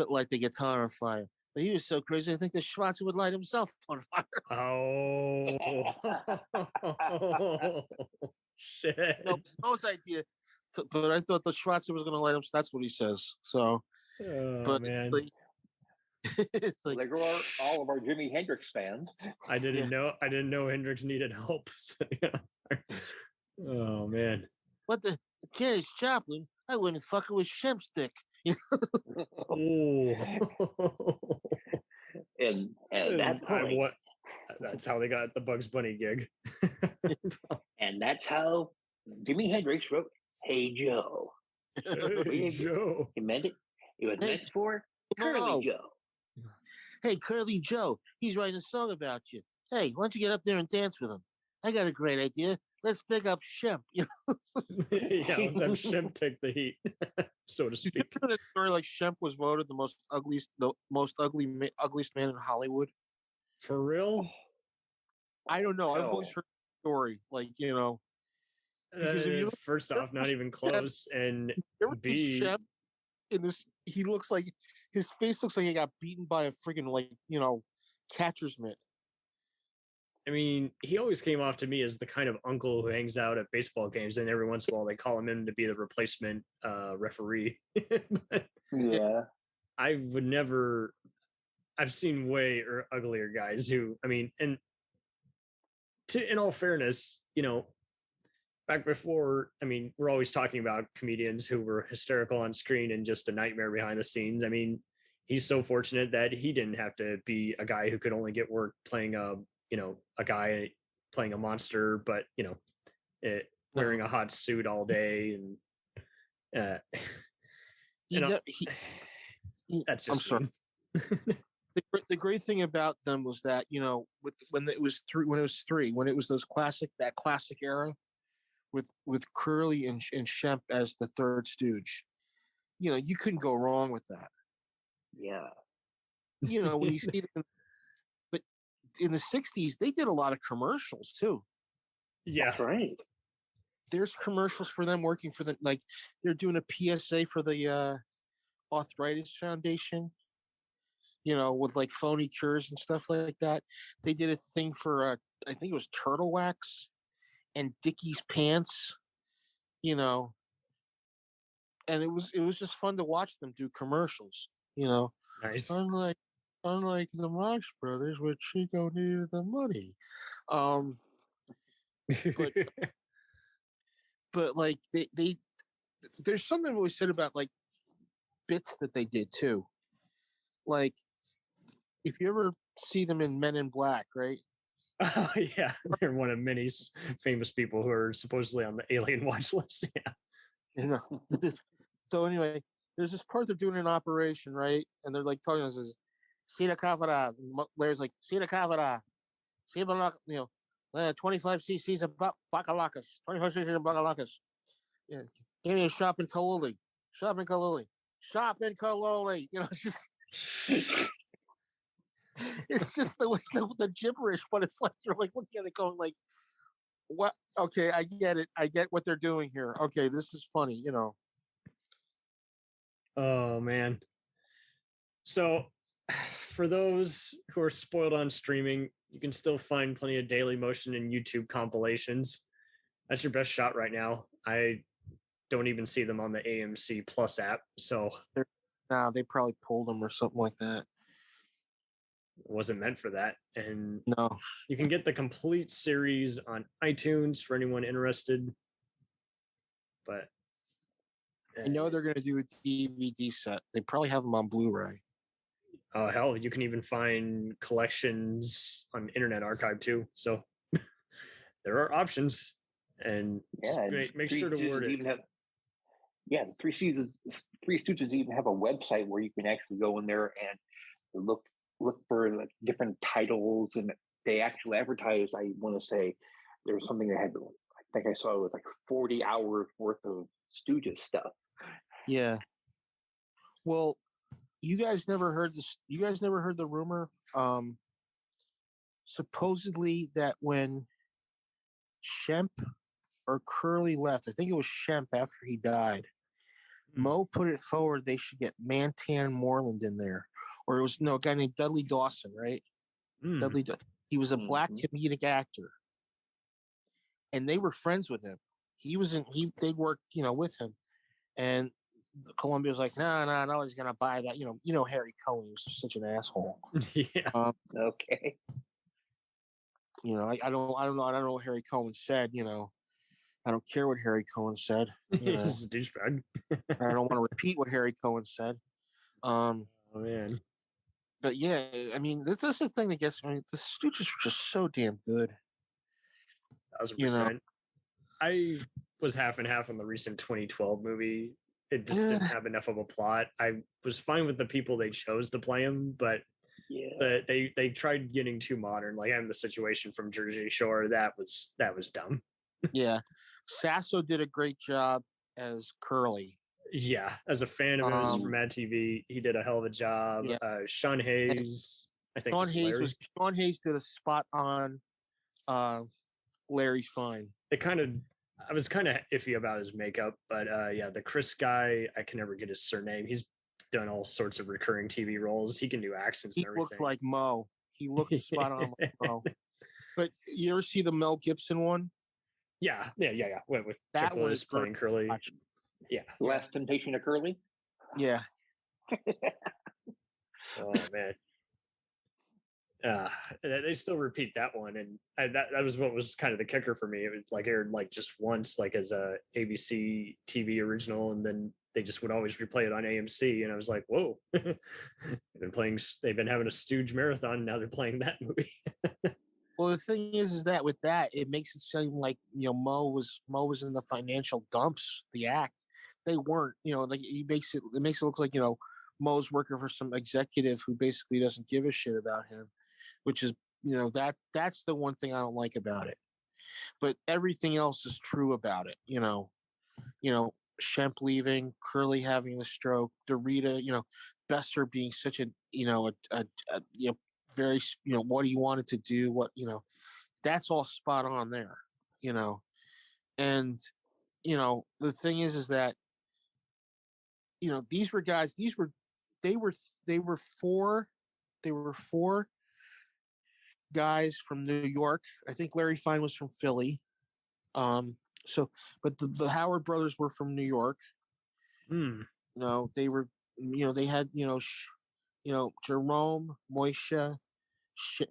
light the guitar on fire. But he was so crazy, I think the Schwarzer would light himself on fire. Oh, shit. No, Mo's idea. But I thought the Schwarzer was going to light him. That's what he says. So, man. It's like, there are all of our Jimi Hendrix fans. I didn't know Hendrix needed help. So, oh man. What the kid is Chaplin? I wouldn't fuck it with Shemp's dick. Oh. and that point, that's how they got the Bugs Bunny gig. And that's how Jimi Hendrix wrote "Hey Joe." Hey Joe. He meant it. It was meant for Curly Joe. Hey, Curly Joe, he's writing a song about you. Hey, why don't you get up there and dance with him? I got a great idea. Let's pick up Shemp. Yeah, let's have Shemp take the heat, so to speak. Did you hear that story? Like Shemp was voted the ugliest man in Hollywood. For real? I don't know. I've always heard the story. Like, because if you look, first off, not even close, and B, Shemp in this, he looks like his face looks like he got beaten by a friggin' catcher's mitt. I mean, he always came off to me as the kind of uncle who hangs out at baseball games, and every once in a while they call him in to be the replacement referee. Yeah. I've seen way uglier guys who, I mean, and in all fairness, back before, I mean, we're always talking about comedians who were hysterical on screen and just a nightmare behind the scenes. I mean, he's so fortunate that he didn't have to be a guy who could only get work playing a guy playing a monster, but wearing a hot suit all day and that's just. I'm sorry. The great thing about them was that when it was those classic era with Curly and Shemp as the third Stooge, you couldn't go wrong with that. Yeah. When you see them, but in the 60s they did a lot of commercials too. Yeah, that's right. There's commercials for them working for them, like they're doing a PSA for the Arthritis Foundation, with like phony cures and stuff like that. They did a thing for I think it was Turtle Wax and Dickies pants, and it was just fun to watch them do commercials. Nice. Unlike the Marx Brothers, which Chico needed the money. But like they there's something always said about like bits that they did too. Like if you ever see them in Men in Black, right? Oh yeah, they're one of many famous people who are supposedly on the alien watch list. Yeah. So anyway, there's this part they're doing an operation, right? And they're like talking us, Sita Kavara. Larry's like, Sita Kavara. 25 cc's of Bacalacas. 25 cc's of Bacalacas. Yeah. Give me a shop in Kaluli. Shop in Kaluli. It's just it's just the way the gibberish, but it's like you're like looking at it going like, what? Okay, I get it. I get what they're doing here. Okay, this is funny, Oh man. So for those who are spoiled on streaming, you can still find plenty of Daily Motion and YouTube compilations. That's your best shot right now. I don't even see them on the AMC Plus app. So they probably pulled them or something like that. It wasn't meant for that. And no, you can get the complete series on iTunes for anyone interested. But I know they're going to do a DVD set. They probably have them on Blu-ray. Oh, hell, you can even find collections on Internet Archive too. So there are options. And make sure to word it. The Three Stooges even have a website where you can actually go in there and look for like different titles, and they actually advertise. I want to say there was something that had, I think I saw it was like 40 hours worth of Stooges stuff. Yeah. Well, you guys never heard this. You guys never heard the rumor, supposedly that when Shemp or Curly left, I think it was Shemp after he died, Mo put it forward they should get Mantan Moreland in there. Or it was a guy named Dudley Dawson, right? Dudley. He was a black comedic actor, and they were friends with him. They worked, with him, and Columbia was like, no, he's gonna buy that. Harry Cohen was such an asshole. Yeah. Okay. I don't know what Harry Cohen said. I don't care what Harry Cohen said. He's a douchebag. I don't want to repeat what Harry Cohen said. Oh man. But yeah, I mean, this is the thing that gets me. The Stooges were just so damn good. 1,000%. I was half and half on the recent 2012 movie. It just didn't have enough of a plot. I was fine with the people they chose to play him, but they tried getting too modern. Like I'm the situation from Jersey Shore. That was dumb. Yeah, Sasso did a great job as Curly. Yeah, as a fan of his from Mad TV, he did a hell of a job. Yeah. Sean Hayes, I think. Sean Hayes did a spot on Larry Fine. I was kind of iffy about his makeup, but the Chris guy, I can never get his surname. He's done all sorts of recurring TV roles. He can do accents and everything. He looked like Mo. He looked spot on like Mo. But you ever see the Mel Gibson one? Yeah. With that one is playing Curly. Yeah. Last Temptation of Curly? Yeah. Oh, man. They still repeat that one, and that was what was kind of the kicker for me. It was like aired like just once, like as a ABC TV original, and then they just would always replay it on AMC, and I was like, whoa. They've been having a Stooge marathon, now they're playing that movie. Well, the thing is that with that, it makes it seem like, Mo was in the financial dumps. The act, they weren't. Like it makes it look like Mo's working for some executive who basically doesn't give a shit about him, which is that's the one thing I don't like about it. But everything else is true about it. Shemp leaving, Curly having the stroke, Dorita, Besser being such a very what he wanted to do, that's all spot on there, and the thing is that these were guys, they were four guys from New York. I think Larry Fine was from Philly. But the Howard brothers were from New York. They were, they had, Jerome, Moishe,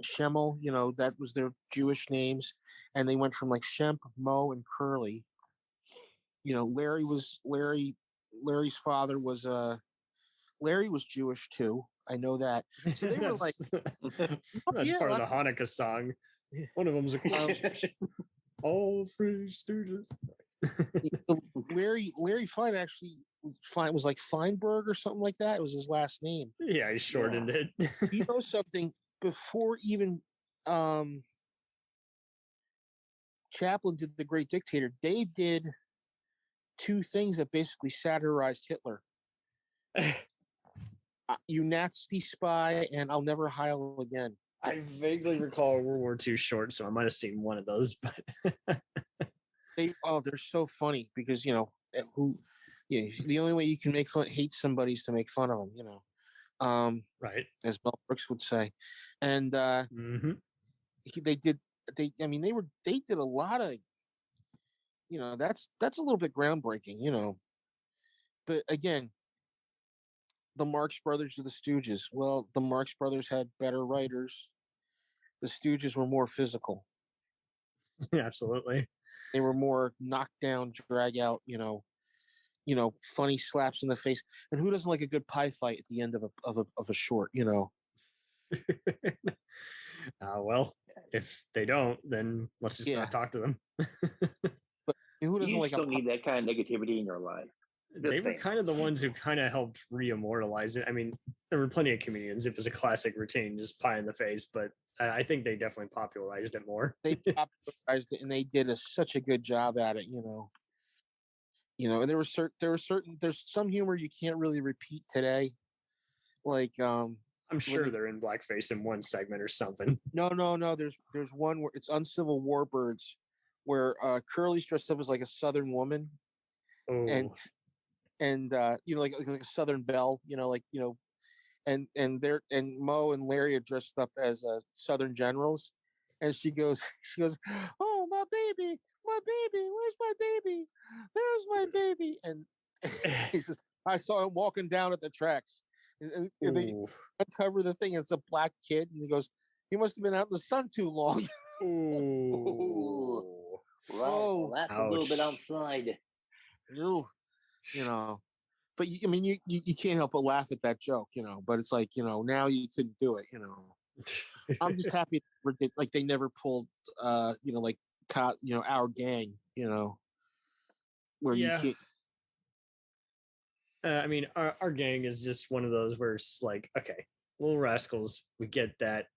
Schemmel, that was their Jewish names. And they went from like Shemp, Mo, and Curly. Larry's father was, Larry was Jewish too. I know that. So they were like, that's part of the Hanukkah song. One of them's a all three Stooges. Larry Fine actually was like Feinberg or something like that. It was his last name. Yeah, he shortened it. You know something? Before even Chaplin did The Great Dictator, they did two things that basically satirized Hitler. You Nazi spy and I'll never heil again. I vaguely recall World War II short, so I might have seen one of those. But they're so funny because the only way you can hate somebody is to make fun of them. Right, as Mel Brooks would say, and they did a lot of that's a little bit groundbreaking, but again. The Marx Brothers or the Stooges? Well, the Marx Brothers had better writers. The Stooges were more physical. Absolutely. They were more knockdown, drag out, funny slaps in the face. And who doesn't like a good pie fight at the end of a short, Well, if they don't, then let's just not talk to them. But who doesn't you like still need that kind of negativity in your life. They were kind of the ones who kind of helped re-immortalize it. I mean, there were plenty of comedians. It was a classic routine, just pie in the face. But I think they definitely popularized it more. They popularized it, and they did such a good job at it. And there's some humor you can't really repeat today. Like I'm sure they're in blackface in one segment or something. No. There's one where it's Uncivil Warbirds, where Curly's dressed up as like a Southern woman, and like a Southern belle, and Mo and Larry are dressed up as Southern generals, and she goes, oh, my baby, where's my baby? There's my baby. And he says, I saw him walking down at the tracks, and they uncover the thing. It's a black kid, and he goes, he must have been out in the sun too long. Ooh. Well, that's a little bit outside. But you can't help but laugh at that joke, but it's like, now you couldn't do it, I'm just happy like they never pulled like Our Gang, where you can't. I mean, our gang is just one of those where it's like, okay, Little Rascals, we get that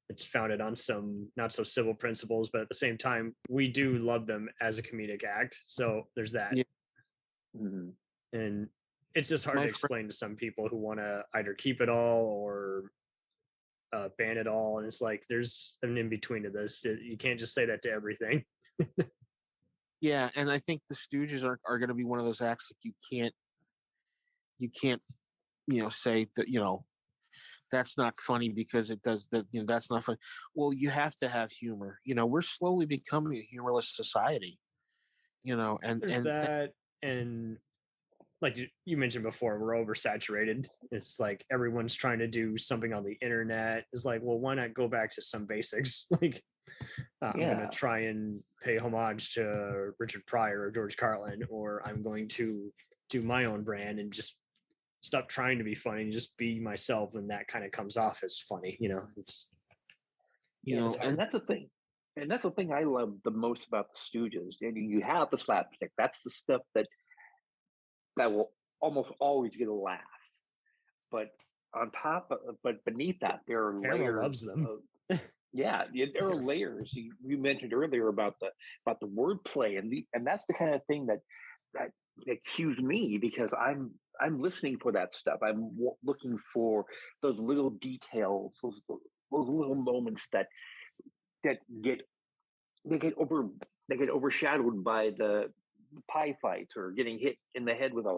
it's founded on some not so civil principles, but at the same time, we do love them as a comedic act. So there's that. Yeah. Mm-hmm. And it's just hard to explain to some people who want to either keep it all or ban it all. And it's like, there's an in-between to this. You can't just say that to everything. Yeah. And I think the Stooges are going to be one of those acts that you can't, say that, that's not funny because it does that, that's not funny. Well, you have to have humor. We're slowly becoming a humorless society, and there's that. And like you mentioned before, we're oversaturated. It's like everyone's trying to do something on the internet. It's like, well, why not go back to some basics? Like, I'm going to try and pay homage to Richard Pryor or George Carlin, or I'm going to do my own brand and just stop trying to be funny and just be myself. And that kind of comes off as funny, it's, and that's the thing. And that's the thing I love the most about the Stooges. And you have the slapstick. That's the stuff that will almost always get a laugh. But but beneath that, there are layers. Loves them. There are layers. You mentioned earlier about the wordplay, and that's the kind of thing that cues me, because I'm listening for that stuff. I'm looking for those little details, those little moments that get overshadowed by the pie fights or getting hit in the head with a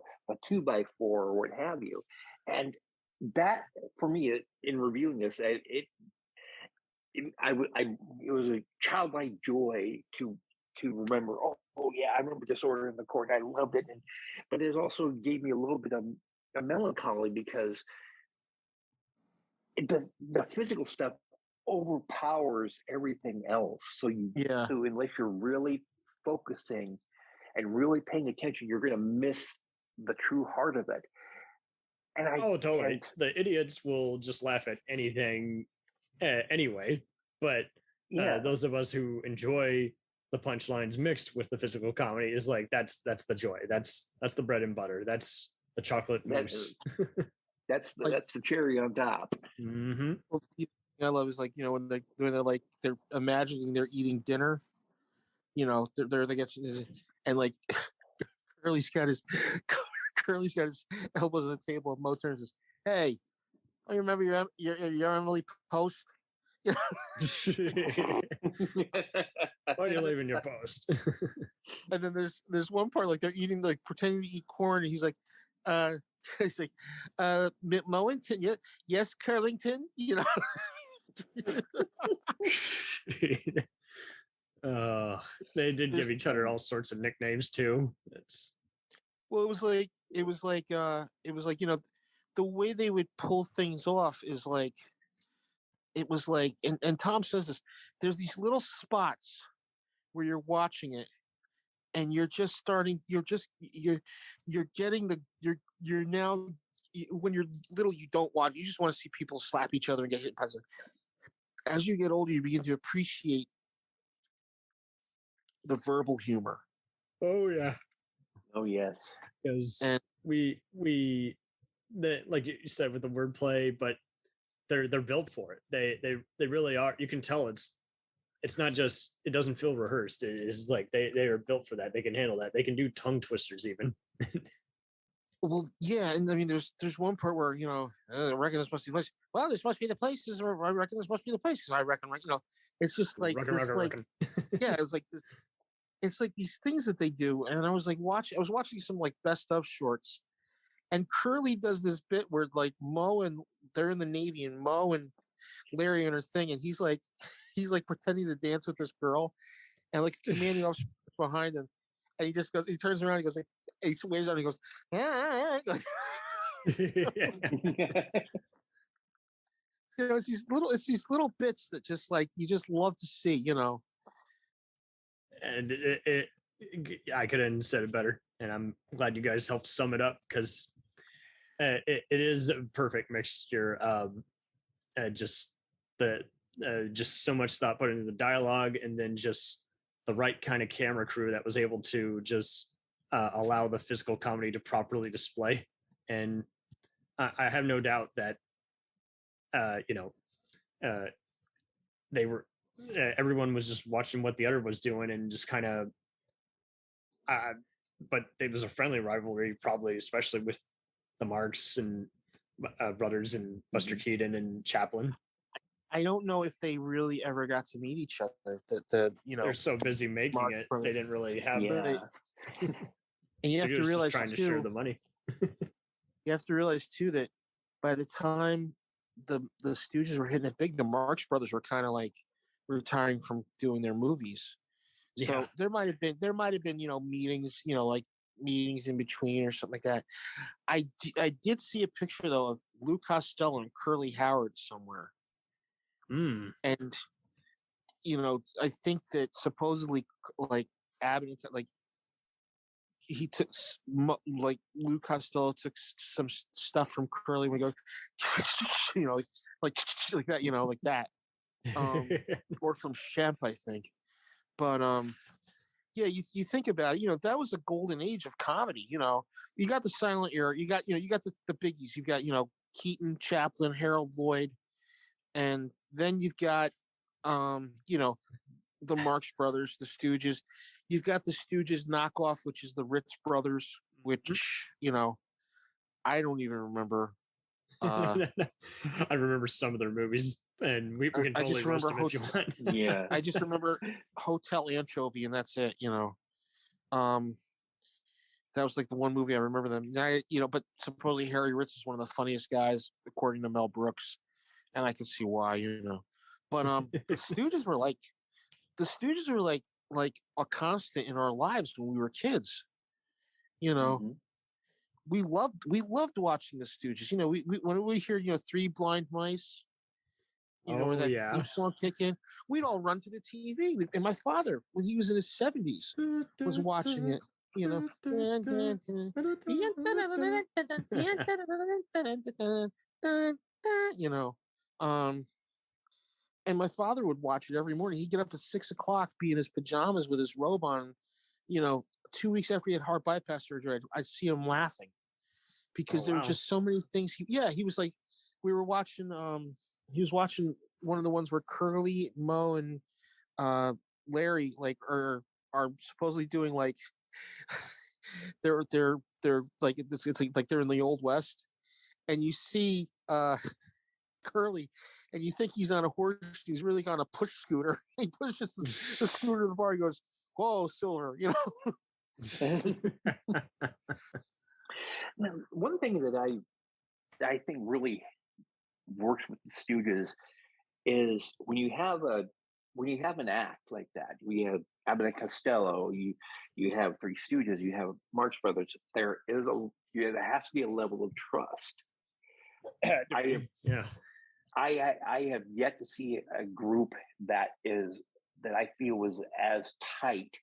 2x4 or what have you. And that, for me, in reviewing this, it was a childlike joy to remember. Oh yeah, I remember Disorder in the Court. I loved it, but it also gave me a little bit of a melancholy, because the physical stuff overpowers everything else. So unless you're really focusing and really paying attention, you're going to miss the true heart of it. And totally. The idiots will just laugh at anything anyway. But those of us who enjoy the punchlines mixed with the physical comedy is like, that's the joy. That's the bread and butter. That's the chocolate mousse. That's the cherry on top. Mm-hmm. Well, I love is like, when they're imagining they're eating dinner, they get, and like Curly's got his elbows on the table, and Mo turns and says, "Hey, I remember your Emily Post." Why are you leaving your post? And then there's one part, like they're eating, like pretending to eat corn, and he's like, he's like, Moenton, yes, Curlington, They did give each other all sorts of nicknames too. Well, it was like the way they would pull things off is like, it was like, and Tom says this, there's these little spots where you're watching it and you're now, when you're little, you don't watch, you just want to see people slap each other and get hit by something. As you get older, you begin to appreciate the verbal humor. Oh yeah. Oh yes. Because we like you said with the wordplay, but they're built for it. They really are. You can tell it's not just, it doesn't feel rehearsed. It is like they are built for that. They can handle that. They can do tongue twisters even. Well, yeah, and I mean, there's one part where I reckon this must be the place. Well, this must be the place. I reckon this must be the place because I reckon, it's just like yeah, it's like this. It's like these things that they do, and I was watching some like best of shorts, and Curly does this bit where like Mo and they're in the Navy, and Mo and Larry and her thing, and he's like pretending to dance with this girl, and like a commanding officer behind him, and he turns around, he goes like, he waves out, and he goes, it's these little bits that just like you just love to see, And I couldn't have said it better, and I'm glad you guys helped sum it up, because it is a perfect mixture of just so much thought put into the dialogue, and then just the right kind of camera crew that was able to just allow the physical comedy to properly display. And I have no doubt that they were everyone was just watching what the other was doing and just kind of but it was a friendly rivalry, probably, especially with the Marks and brothers and Buster Keaton and Chaplin. I don't know if they really ever got to meet each other. They're so busy making Marx it, brothers. they didn't really have And you have to realize trying to share the money. You have to realize too that by the time the Stooges were hitting it big, the Marx Brothers were kind of like retiring from doing their movies. So there might have been meetings, like meetings in between or something like that. I did see a picture though of Lou Costello and Curly Howard somewhere, and I think that supposedly like Abbott, like he took like Lou Costello took some stuff from Curly when he goes, like that, like that, or from Shemp, I think. But yeah, you think about it, that was a golden age of comedy. You got the silent era, you got the biggies, you've got Keaton, Chaplin, Harold Lloyd, and then you've got the Marx Brothers, the Stooges. You've got the Stooges knockoff, which is the Ritz Brothers, which I don't even remember. I remember some of their movies, and we can totally roast them if you want. Yeah, I just remember Hotel Anchovy, and that's it. That was like the one movie I remember them. But supposedly Harry Ritz is one of the funniest guys, according to Mel Brooks, and I can see why. But the Stooges were like a constant in our lives when we were kids. We loved watching the Stooges. We when we hear Three Blind Mice, or that theme song kick in, we'd all run to the TV. And my father, when he was in his 70s, was watching it. And my father would watch it every morning. He'd get up at 6 o'clock, be in his pajamas with his robe on. 2 weeks after he had heart bypass surgery, I'd see him laughing because there were just so many things. He was like, we were watching. He was watching one of the ones where Curly, Mo, and Larry are supposedly doing like they're like it's like they're in the Old West, and you see Curly, and you think he's on a horse. He's really on a push scooter. He pushes the scooter to the bar. He goes, "Whoa, Silver!" Now, one thing that I think really works with the Stooges is when you have an act like that. We have Abbott and Costello. You have Three Stooges. You have Marx Brothers. There has to be a level of trust. I have yet to see a group that I feel was as tight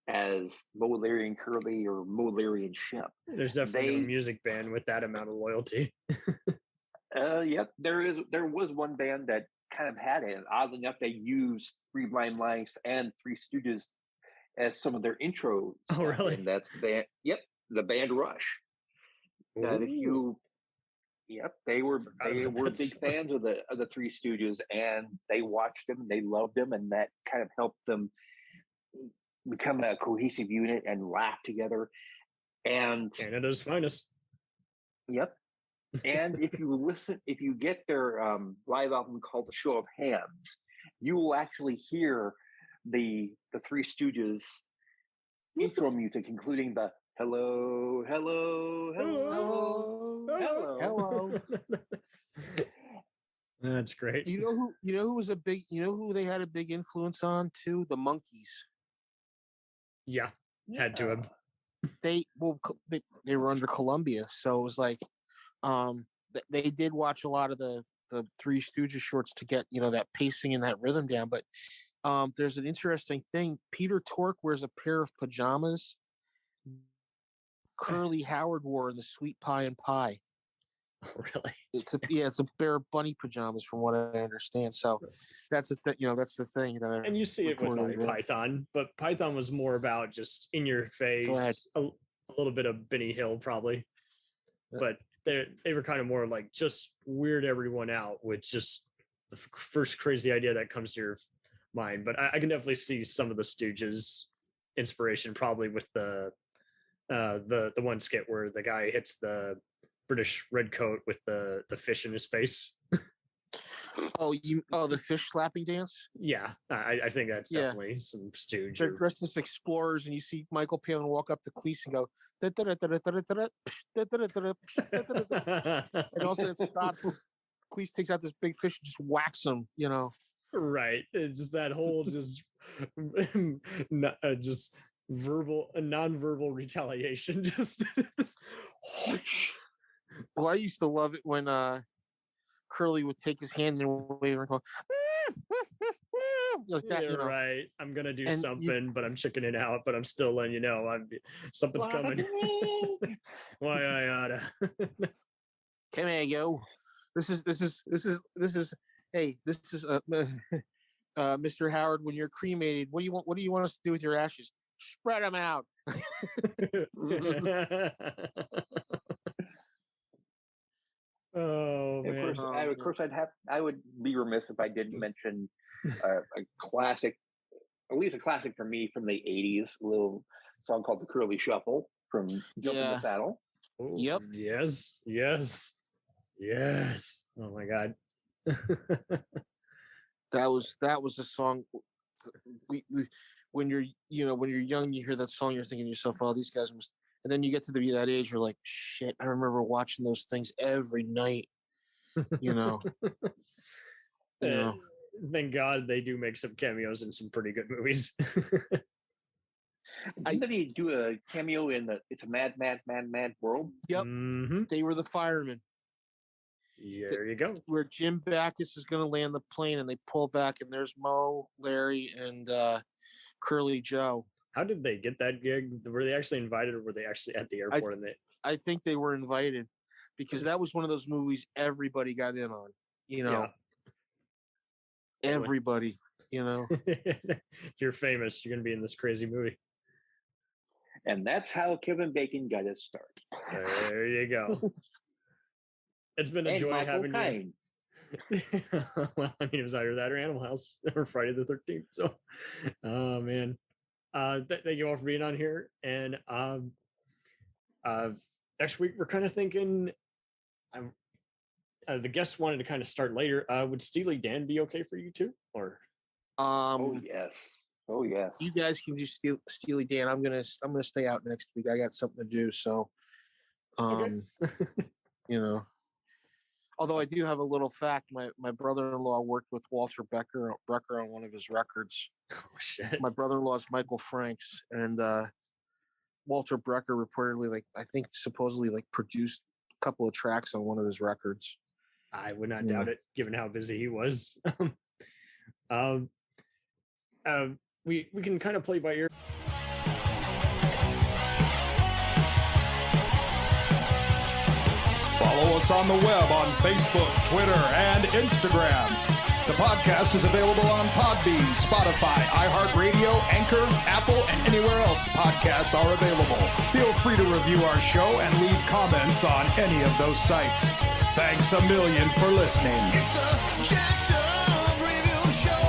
as Mo, Larry, and Curly, or Mo, Larry, and Shemp. There's definitely a music band with that amount of loyalty. Yep, there was one band that kind of had it. And oddly enough, they used Three Blind Mice and Three Stooges as some of their intro stuff. Oh, really? And that's the band. Yep, the band Rush. And they were big fans of the Three Stooges, and they watched them, and they loved them, and that kind of helped them become a cohesive unit and laugh together. And Canada's finest. Yep. And if you get their live album called The Show of Hands, you will actually hear the Three Stooges intro music, including the hello, hello, hello, hello, hello. That's great. You know who they had a big influence on too? The Monkees. Yeah, had to have. They were under Columbia, so it was like they did watch a lot of the Three Stooges shorts to get that pacing and that rhythm down. But there's an interesting thing. Peter Tork wears a pair of pajamas Curly Howard wore in the Sweet Pie and Pie. Oh, really? It's a pair of bunny pajamas, from what I understand. So that's the that's the thing that. And you see it with Monty Python, but Python was more about just in your face, a little bit of Benny Hill probably, but they were kind of more like just weird everyone out with just the first crazy idea that comes to your mind. But I can definitely see some of the Stooges inspiration, probably with the one skit where the guy hits the British redcoat with the fish in his face. The fish slapping dance? Yeah, I think that's definitely some Stooge. They're dressed as explorers, and you see Michael Palin walk up to Cleese and go, and also it stops. Cleese takes out this big fish and just whacks him, Right. It's just that whole just non-verbal retaliation. Well, I used to love it when Curly would take his hand and wave and go like that. Yeah, right. I'm gonna do something, but I'm chickening out. But I'm still letting you know something's coming. Why I oughta. Come here, yo. This is hey, this is Mr. Howard. When you're cremated, what do you want us to do with your ashes? Spread them out. Oh man! Of course, I would be remiss if I didn't mention a classic, at least a classic for me from the '80s. A little song called "The Curly Shuffle" from Jump in the Saddle. Oh, yep. Yes. Oh my God. That was a song. When you're young, you hear that song, you're thinking to yourself, "Oh, these guys must." And then you get to be that age, you're like, "Shit!" I remember watching those things every night. Thank God they do make some cameos in some pretty good movies. Didn't he do a cameo in It's a Mad, Mad, Mad, Mad World? Yep. Mm-hmm. They were the firemen. There you go. Where Jim Backus is going to land the plane, and they pull back, and there's Mo, Larry, and Curly Joe. How did they get that gig? Were they actually invited, or were they actually at the airport? I think they were invited, because that was one of those movies everybody got in on. Yeah. Everybody. If you're famous, you're going to be in this crazy movie. And that's how Kevin Bacon got his start. There you go. It's been a joy having you. Well, I mean, it was either that or Animal House or Friday the 13th. So, oh man. Thank you all for being on here. And next week we're kind of thinking, the guests wanted to kind of start later. Would Steely Dan be okay for you too? Or oh yes. You guys can do Steely Dan. I'm gonna stay out next week. I got something to do. So, okay. Although I do have a little fact, my brother-in-law worked with Walter Becker on one of his records. Oh shit! My brother-in-law is Michael Franks, and Walter Becker reportedly, supposedly produced a couple of tracks on one of his records. I would not doubt it, given how busy he was. We can kind of play by ear. Follow us on the web on Facebook, Twitter, and Instagram. The podcast is available on Podbean, Spotify, iHeartRadio, Anchor, Apple, and anywhere else podcasts are available. Feel free to review our show and leave comments on any of those sites. Thanks a million for listening. It's a jacked up review show.